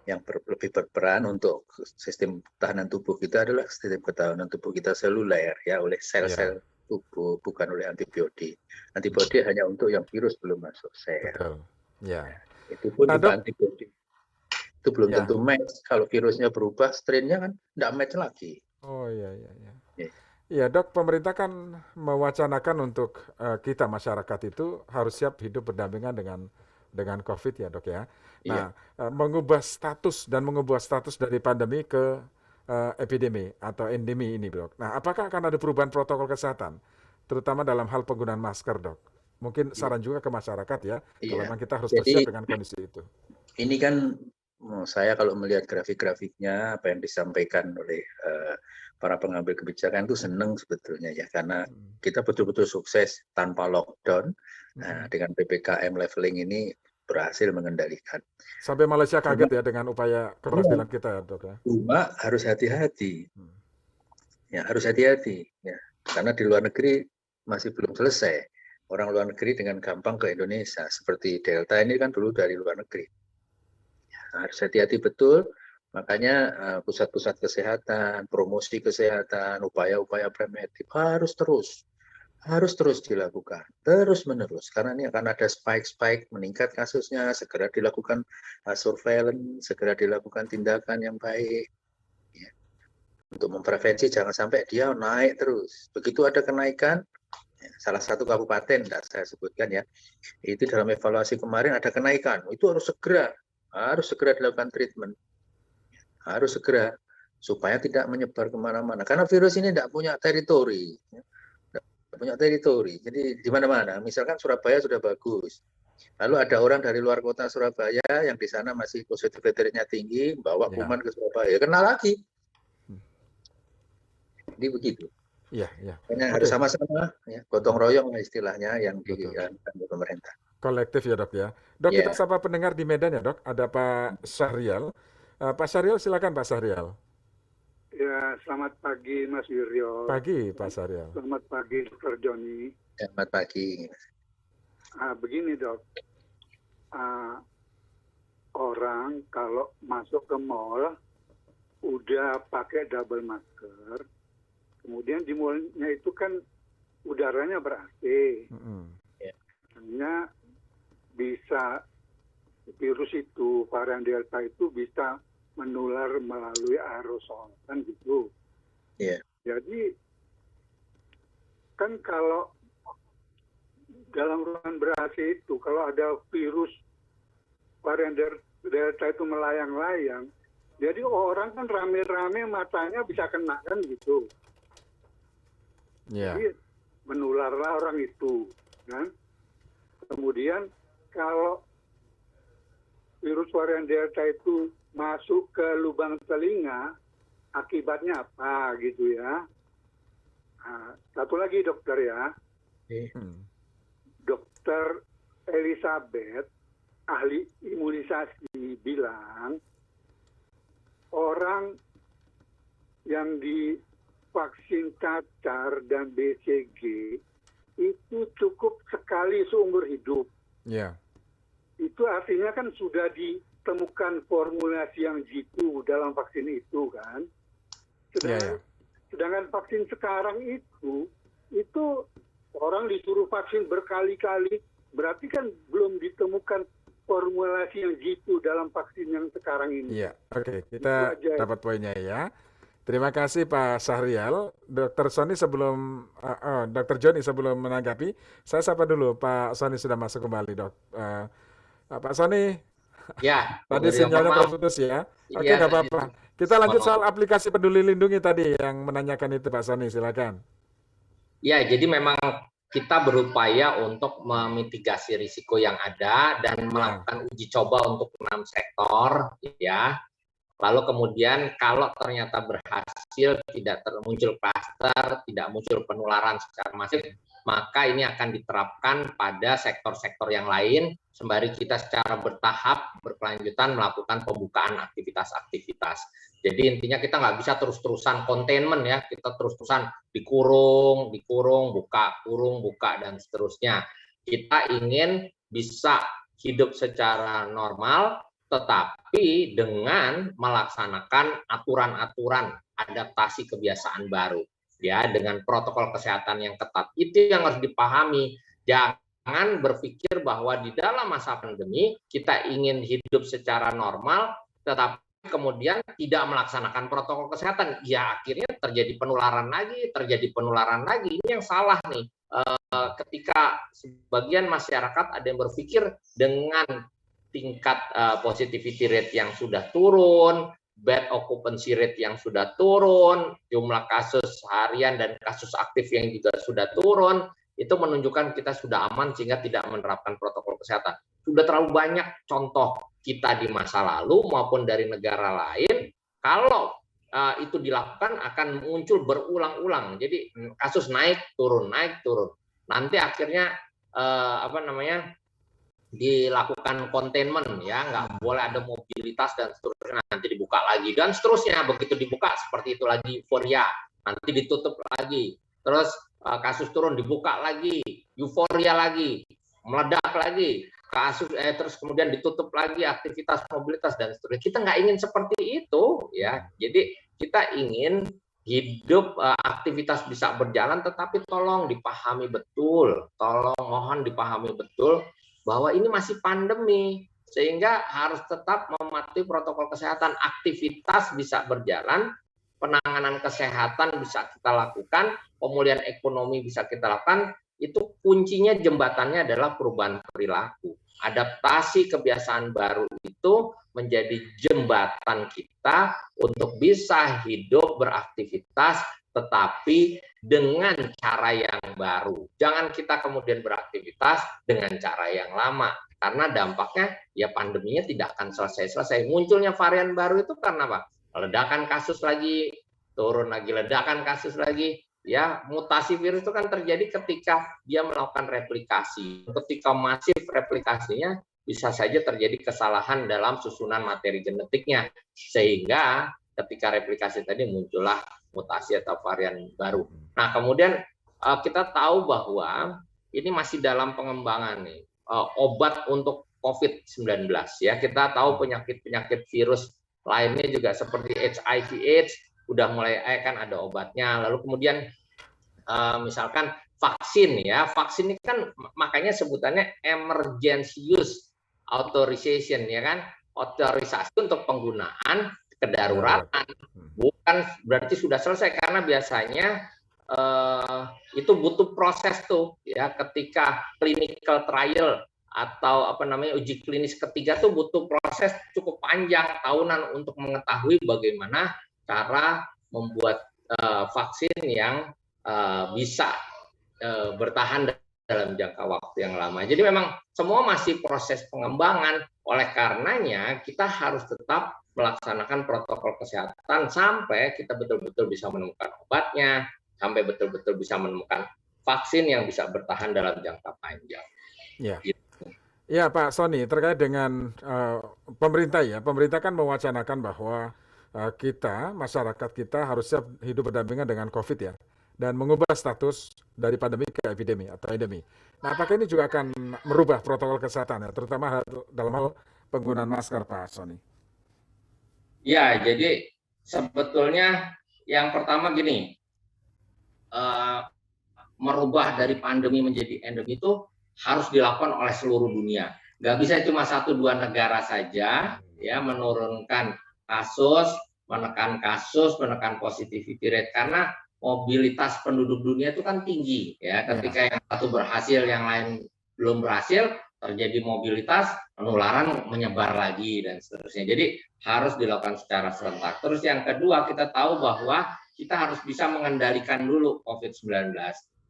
yang lebih berperan untuk sistem pertahanan tubuh kita adalah sistem pertahanan tubuh kita seluler ya, oleh sel-sel tubuh, bukan oleh antibodi. Antibodi hanya untuk yang virus belum masuk sel. Betul. Ya. Itu pun antibodi itu belum tentu match. Kalau virusnya berubah, strainnya kan tidak match lagi. Oh iya. Iya, Dok, pemerintah kan mewacanakan untuk kita masyarakat itu harus siap hidup berdampingan dengan COVID ya, Dok ya. Nah, mengubah status dari pandemi ke epidemi atau endemi ini, Dok. Nah, apakah akan ada perubahan protokol kesehatan, terutama dalam hal penggunaan masker, Dok? Mungkin saran juga ke masyarakat ya, kalau memang kita harus bersiap dengan kondisi itu. Ini kan saya kalau melihat grafik-grafiknya apa yang disampaikan oleh para pengambil kebijakan itu senang sebetulnya ya, karena kita betul-betul sukses tanpa lockdown. Nah, dengan PPKM leveling ini berhasil mengendalikan. Sampai Malaysia kaget ya dengan upaya keberhasilan kita ya, Dok ya. Cuma harus hati-hati. Ya, harus hati-hati ya. Karena di luar negeri masih belum selesai. Orang luar negeri dengan gampang ke Indonesia, seperti Delta ini kan dulu dari luar negeri. Harus hati-hati betul, makanya pusat-pusat kesehatan, promosi kesehatan, upaya-upaya preventif harus terus dilakukan, terus-menerus. Karena ini akan ada spike meningkat kasusnya, segera dilakukan surveillance, segera dilakukan tindakan yang baik. Ya. Untuk memprevensi jangan sampai dia naik terus. Begitu ada kenaikan, salah satu kabupaten, tidak saya sebutkan ya, itu dalam evaluasi kemarin ada kenaikan, itu harus segera dilakukan treatment, harus segera supaya tidak menyebar kemana-mana. Karena virus ini tidak punya teritori, jadi di mana-mana. Misalkan Surabaya sudah bagus, lalu ada orang dari luar kota Surabaya yang di sana masih positivity rate-nya tinggi, bawa kuman ke Surabaya, kena lagi. Jadi begitu. Iya. Harus sama-sama, ya, gotong royong istilahnya yang dilakukan oleh pemerintah. Kolektif ya, Dok ya. Dok, kita sapa pendengar di Medan ya, Dok. Ada Pak Syahrial. Pak Syahrial, silakan Pak Syahrial. Ya, selamat pagi Mas Wiryo. Pagi Pak Syahrial. Selamat pagi Dr. Joni. Selamat pagi. Begini Dok, orang kalau masuk ke mall udah pakai double masker, kemudian di mallnya itu kan udaranya ber-AC. Hanya bisa virus itu, varian Delta itu bisa menular melalui aerosol, kan gitu. Jadi kan kalau dalam ruangan ber-AC itu, kalau ada virus varian Delta itu melayang-layang, jadi orang kan rame-rame matanya bisa kena kan gitu. Jadi menularlah orang itu, kan? Kemudian kalau virus varian Delta itu masuk ke lubang telinga, akibatnya apa gitu ya? Satu lagi dokter ya, Dokter Elizabeth, ahli imunisasi bilang orang yang divaksin cacar dan BCG itu cukup sekali seumur hidup. Itu artinya kan sudah ditemukan formulasi yang jitu dalam vaksin itu kan. Sedangkan vaksin sekarang itu orang disuruh vaksin berkali-kali, berarti kan belum ditemukan formulasi yang jitu dalam vaksin yang sekarang ini. Iya, oke, kita dapat poinnya ya. Terima kasih Pak Syahrial. Dr. Sony sebelum Dr. Joni sebelum menanggapi, saya sapa dulu Pak Sony sudah masuk kembali, Dok. Pak Sony, Ya, tadi sinyalnya terputus ya. Oke, nggak apa-apa. Kita lanjut soal aplikasi Peduli Lindungi tadi yang menanyakan itu Pak Sony, silakan. Ya, jadi memang kita berupaya untuk memitigasi risiko yang ada dan melakukan uji coba untuk 6 sektor, ya. Lalu kemudian kalau ternyata berhasil, tidak muncul klaster, tidak muncul penularan secara masif, maka ini akan diterapkan pada sektor-sektor yang lain, sembari kita secara bertahap, berkelanjutan melakukan pembukaan aktivitas-aktivitas. Jadi intinya kita nggak bisa terus-terusan containment ya, kita terus-terusan dikurung, buka, kurung, buka, dan seterusnya. Kita ingin bisa hidup secara normal, tetapi dengan melaksanakan aturan-aturan adaptasi kebiasaan baru, ya, dengan protokol kesehatan yang ketat. Itu yang harus dipahami. Jangan berpikir bahwa di dalam masa pandemi kita ingin hidup secara normal, tetapi kemudian tidak melaksanakan protokol kesehatan. Ya, akhirnya terjadi penularan lagi. Ini yang salah nih. Ketika sebagian masyarakat ada yang berpikir dengan tingkat positivity rate yang sudah turun, bed occupancy rate yang sudah turun, jumlah kasus harian dan kasus aktif yang juga sudah turun, itu menunjukkan kita sudah aman sehingga tidak menerapkan protokol kesehatan. Sudah terlalu banyak contoh kita di masa lalu maupun dari negara lain, kalau itu dilakukan akan muncul berulang-ulang. Jadi kasus naik turun. Nanti akhirnya dilakukan containment, ya, nggak boleh ada mobilitas dan seterusnya, nanti dibuka lagi dan seterusnya. Begitu dibuka seperti itu lagi euforia, nanti ditutup lagi, terus kasus turun dibuka lagi, euforia lagi, meledak lagi kasus, terus kemudian ditutup lagi aktivitas mobilitas dan seterusnya. Kita nggak ingin seperti itu, ya. Jadi kita ingin hidup, aktivitas bisa berjalan, tetapi mohon dipahami betul bahwa ini masih pandemi, sehingga harus tetap mematuhi protokol kesehatan. Aktivitas bisa berjalan, penanganan kesehatan bisa kita lakukan, pemulihan ekonomi bisa kita lakukan. Itu kuncinya, jembatannya adalah perubahan perilaku. Adaptasi kebiasaan baru itu menjadi jembatan kita untuk bisa hidup beraktivitas, tetapi dengan cara yang baru. Jangan kita kemudian beraktivitas dengan cara yang lama, karena dampaknya ya pandeminya tidak akan selesai-selesai. Munculnya varian baru itu karena apa? Ledakan kasus lagi, turun lagi, ledakan kasus lagi. Ya, mutasi virus itu kan terjadi ketika dia melakukan replikasi. Ketika masif replikasinya, bisa saja terjadi kesalahan dalam susunan materi genetiknya, sehingga ketika replikasi tadi muncullah mutasi atau varian baru. Nah, kemudian kita tahu bahwa ini masih dalam pengembangan nih, obat untuk COVID-19, ya. Kita tahu penyakit-penyakit virus lainnya juga seperti HIV/AIDS udah mulai kan ada obatnya. Lalu kemudian misalkan vaksin, ya. Vaksin ini kan makanya sebutannya emergency use authorization, ya kan? Otorisasi untuk penggunaan kedaruratan, bukan berarti sudah selesai, karena biasanya itu butuh proses tuh, ya. Ketika clinical trial atau uji klinis ketiga tuh butuh proses cukup panjang, tahunan, untuk mengetahui bagaimana cara membuat vaksin yang bisa bertahan dalam jangka waktu yang lama. Jadi memang semua masih proses pengembangan. Oleh karenanya kita harus tetap melaksanakan protokol kesehatan sampai kita betul-betul bisa menemukan obatnya, sampai betul-betul bisa menemukan vaksin yang bisa bertahan dalam jangka panjang. Ya. Ya, Pak Sony, terkait dengan pemerintah, ya. Pemerintah kan mewacanakan bahwa kita, masyarakat kita harus siap hidup berdampingan dengan COVID, ya, dan mengubah status dari pandemi ke epidemi atau endemi. Nah, apakah ini juga akan merubah protokol kesehatan, ya, terutama dalam hal penggunaan masker, Pak Sony? Ya, jadi sebetulnya yang pertama gini, merubah dari pandemi menjadi endemi itu harus dilakukan oleh seluruh dunia. Nggak bisa cuma 1-2 negara saja ya menurunkan kasus, menekan positivity rate, karena mobilitas penduduk dunia itu kan tinggi ya. Ketika yang satu berhasil, yang lain belum berhasil, terjadi mobilitas, penularan menyebar lagi dan seterusnya. Jadi harus dilakukan secara serentak. Terus yang kedua, kita tahu bahwa kita harus bisa mengendalikan dulu COVID-19.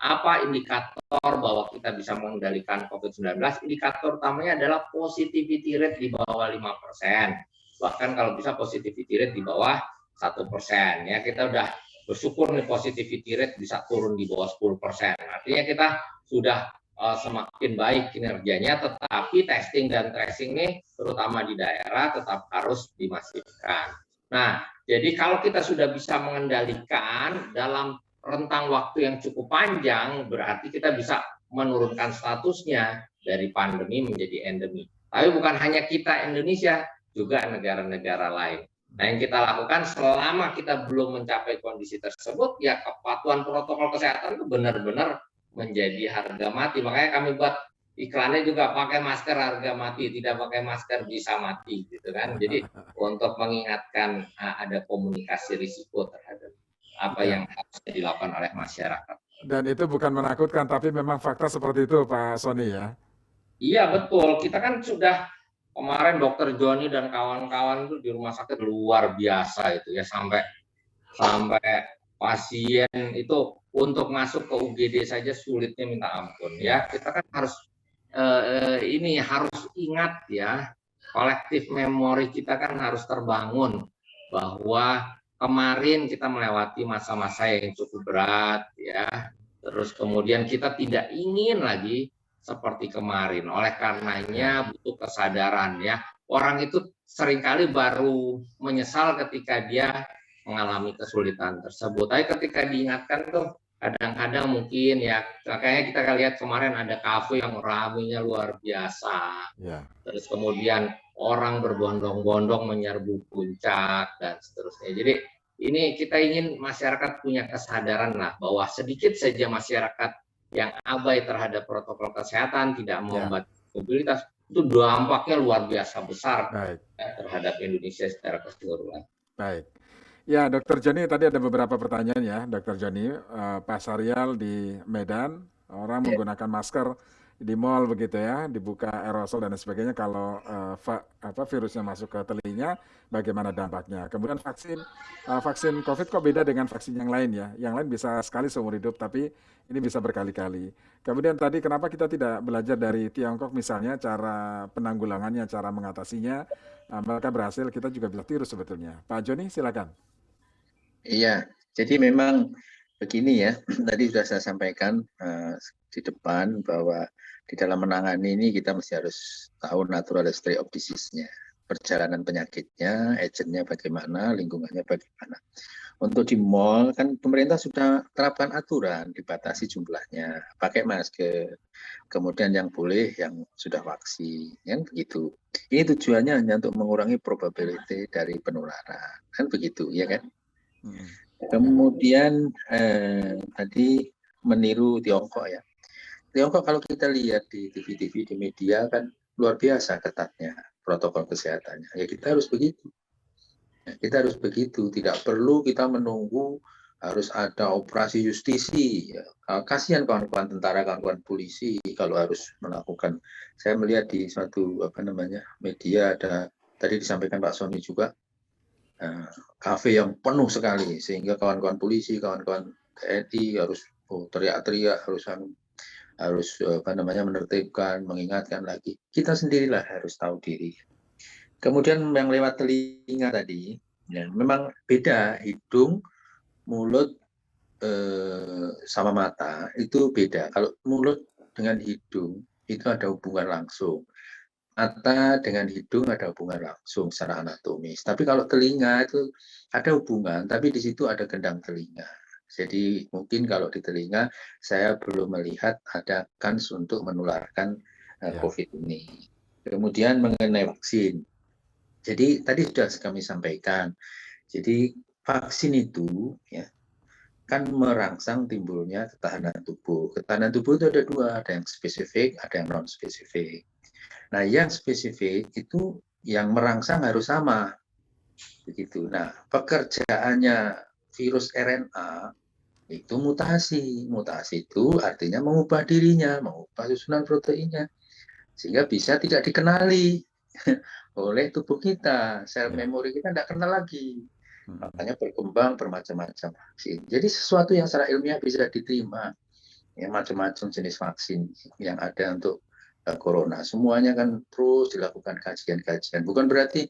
Apa indikator bahwa kita bisa mengendalikan COVID-19? Indikator utamanya adalah positivity rate di bawah 5%. Bahkan kalau bisa positivity rate di bawah 1%. Ya, kita udah bersyukur nih positivity rate bisa turun di bawah 10%. Artinya kita sudah semakin baik kinerjanya, tetapi testing dan tracing nih terutama di daerah tetap harus dimasifkan. Nah, jadi kalau kita sudah bisa mengendalikan dalam rentang waktu yang cukup panjang, berarti kita bisa menurunkan statusnya dari pandemi menjadi endemi. Tapi bukan hanya kita Indonesia, juga negara-negara lain. Nah, yang kita lakukan selama kita belum mencapai kondisi tersebut, ya kepatuhan protokol kesehatan itu benar-benar menjadi harga mati. Makanya kami buat iklannya juga pakai masker harga mati, tidak pakai masker bisa mati, gitu kan. Jadi untuk mengingatkan ada komunikasi risiko terhadap apa yang harus dilakukan oleh masyarakat. Dan itu bukan menakutkan, tapi memang fakta seperti itu, Pak Sony ya. Iya betul. Kita kan sudah kemarin Dokter Joni dan kawan-kawan itu di rumah sakit luar biasa itu ya, sampai pasien itu untuk masuk ke UGD saja sulitnya minta ampun ya. Kita kan harus ini harus ingat ya, kolektif memori kita kan harus terbangun bahwa kemarin kita melewati masa-masa yang cukup berat ya. Terus kemudian kita tidak ingin lagi seperti kemarin. Oleh karenanya butuh kesadaran ya. Orang itu seringkali baru menyesal ketika dia mengalami kesulitan tersebut. Tapi ketika diingatkan tuh kadang-kadang mungkin ya, makanya kita lihat kemarin ada kafe yang ramainya luar biasa. Terus kemudian orang berbondong-bondong menyerbu puncak dan seterusnya. Jadi ini kita ingin masyarakat punya kesadaran lah bahwa sedikit saja masyarakat yang abai terhadap protokol kesehatan, tidak membatasi mobilitas, itu dampaknya luar biasa besar terhadap Indonesia secara keseluruhan. Baik. Ya, Dr. Joni, tadi ada beberapa pertanyaan ya, Dr. Joni. Pak Saryal di Medan, orang menggunakan masker di mal begitu ya, dibuka aerosol dan sebagainya. Kalau virusnya masuk ke telinga, bagaimana dampaknya? Kemudian vaksin COVID kok beda dengan vaksin yang lain ya? Yang lain bisa sekali seumur hidup, tapi ini bisa berkali-kali. Kemudian tadi kenapa kita tidak belajar dari Tiongkok misalnya, cara penanggulangannya, cara mengatasinya, mereka berhasil, kita juga bisa tiru sebetulnya. Pak Joni, silakan. Iya, jadi memang begini ya, tadi sudah saya sampaikan di depan bahwa di dalam menangani ini kita mesti harus tahu natural history of disease-nya, perjalanan penyakitnya, agentnya bagaimana, lingkungannya bagaimana. Untuk di mall kan pemerintah sudah terapkan aturan, dibatasi jumlahnya, pakai masker, kemudian yang boleh yang sudah vaksin, kan begitu. Ini tujuannya hanya untuk mengurangi probability dari penularan, kan begitu, ya kan? Kemudian tadi meniru Tiongkok ya. Tiongkok kalau kita lihat di TV-TV, di media kan luar biasa ketatnya protokol kesehatannya. Ya kita harus begitu. Ya, kita harus begitu. Tidak perlu kita menunggu harus ada operasi justisi. Ya. Kasihan kawan-kawan tentara, kawan-kawan polisi kalau harus melakukan. Saya melihat di suatu media ada tadi disampaikan Pak Sony juga. Kafe yang penuh sekali sehingga kawan-kawan polisi, kawan-kawan TNI harus teriak-teriak, harus menertibkan, mengingatkan lagi. Kita sendirilah harus tahu diri. Kemudian yang lewat telinga tadi, ya, memang beda hidung, mulut sama mata itu beda. Kalau mulut dengan hidung itu ada hubungan langsung. Mata dengan hidung ada hubungan langsung secara anatomis. Tapi kalau telinga itu ada hubungan, tapi di situ ada gendang telinga. Jadi mungkin kalau di telinga saya belum melihat ada kans untuk menularkan COVID ini. Kemudian mengenai vaksin. Jadi tadi sudah kami sampaikan. Jadi vaksin itu ya kan merangsang timbulnya ketahanan tubuh. Ketahanan tubuh itu ada dua, ada yang spesifik, ada yang non spesifik. Nah, yang spesifik itu yang merangsang harus sama, begitu. Nah, pekerjaannya virus RNA itu mutasi. Mutasi itu artinya mengubah dirinya, mengubah susunan proteinnya, sehingga bisa tidak dikenali oleh tubuh kita. Sel memori kita tidak kenal lagi. Makanya berkembang bermacam-macam vaksin. Jadi sesuatu yang secara ilmiah bisa diterima. Ya, macam-macam jenis vaksin yang ada untuk corona. Semuanya kan terus dilakukan kajian-kajian. Bukan berarti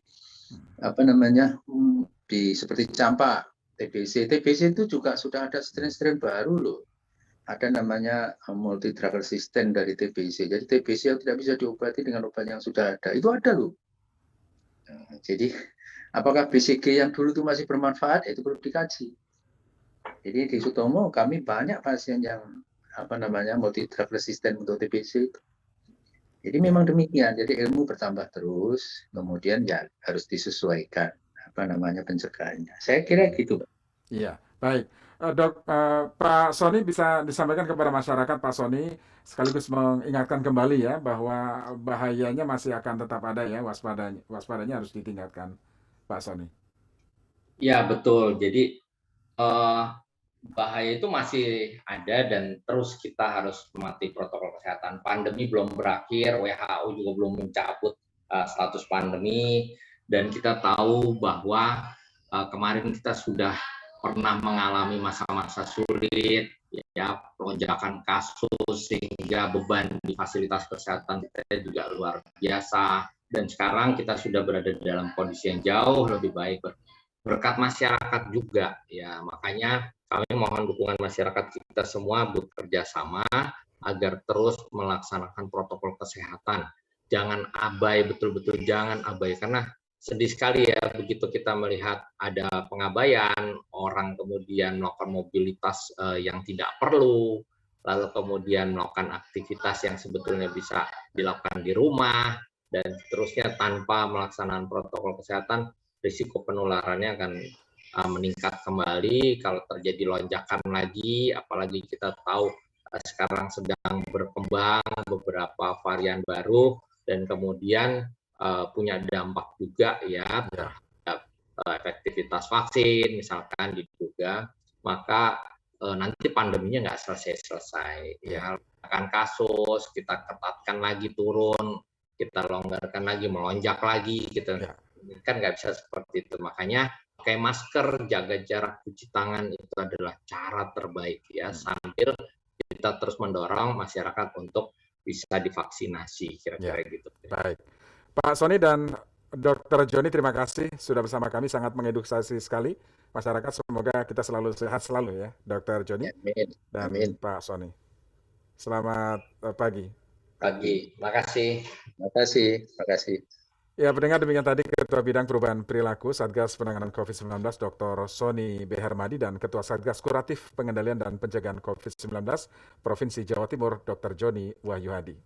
seperti campak TBC. TBC itu juga sudah ada strain-strain baru loh. Ada namanya multi drug resistant dari TBC. Jadi TBC yang tidak bisa diobati dengan obat yang sudah ada, itu ada loh. Jadi apakah BCG yang dulu itu masih bermanfaat? Itu perlu dikaji. Jadi di Sutomo kami banyak pasien yang multi drug resistant untuk TBC itu. Jadi memang demikian. Jadi ilmu bertambah terus, kemudian ya harus disesuaikan pencegahannya. Saya kira gitu. Iya, baik. Dok, Pak Sony bisa disampaikan kepada masyarakat, Pak Sony, sekaligus mengingatkan kembali ya bahwa bahayanya masih akan tetap ada ya, waspadanya harus ditingkatkan, Pak Sony. Ya betul. Jadi bahaya itu masih ada dan terus kita harus mematuhi protokol kesehatan. Pandemi belum berakhir, WHO juga belum mencabut status pandemi, dan kita tahu bahwa kemarin kita sudah pernah mengalami masa-masa sulit, ya lonjakan kasus sehingga beban di fasilitas kesehatan kita juga luar biasa. Dan sekarang kita sudah berada dalam kondisi yang jauh lebih baik berkat masyarakat juga, ya makanya kami mohon dukungan masyarakat kita semua bekerja sama agar terus melaksanakan protokol kesehatan. Jangan abai, betul-betul jangan abai, karena sedih sekali ya begitu kita melihat ada pengabaian, orang kemudian melakukan mobilitas yang tidak perlu, lalu kemudian melakukan aktivitas yang sebetulnya bisa dilakukan di rumah, dan seterusnya tanpa melaksanakan protokol kesehatan, risiko penularannya akan meningkat kembali. Kalau terjadi lonjakan lagi, apalagi kita tahu sekarang sedang berkembang beberapa varian baru, dan kemudian punya dampak juga ya terhadap efektivitas vaksin misalkan diduga, maka nanti pandeminya nggak selesai-selesai ya. Akan kasus kita ketatkan lagi turun, kita longgarkan lagi, melonjak lagi gitu ya. Kan nggak bisa seperti itu. Makanya pakai masker, jaga jarak, cuci tangan itu adalah cara terbaik ya, sambil kita terus mendorong masyarakat untuk bisa divaksinasi, kira-kira gitu. Baik, Pak Sony dan Dr. Joni, terima kasih sudah bersama kami, sangat mengedukasi sekali masyarakat. Semoga kita selalu sehat selalu ya, Dr. Joni dan Pak Sony. Selamat pagi. Makasih. Ya, pendengar, demikian tadi Ketua Bidang Perubahan Perilaku Satgas Penanganan COVID-19 Dr. Sony B. Hermadi dan Ketua Satgas Kuratif Pengendalian dan Pencegahan COVID-19 Provinsi Jawa Timur Dr. Joni Wahyuhadi.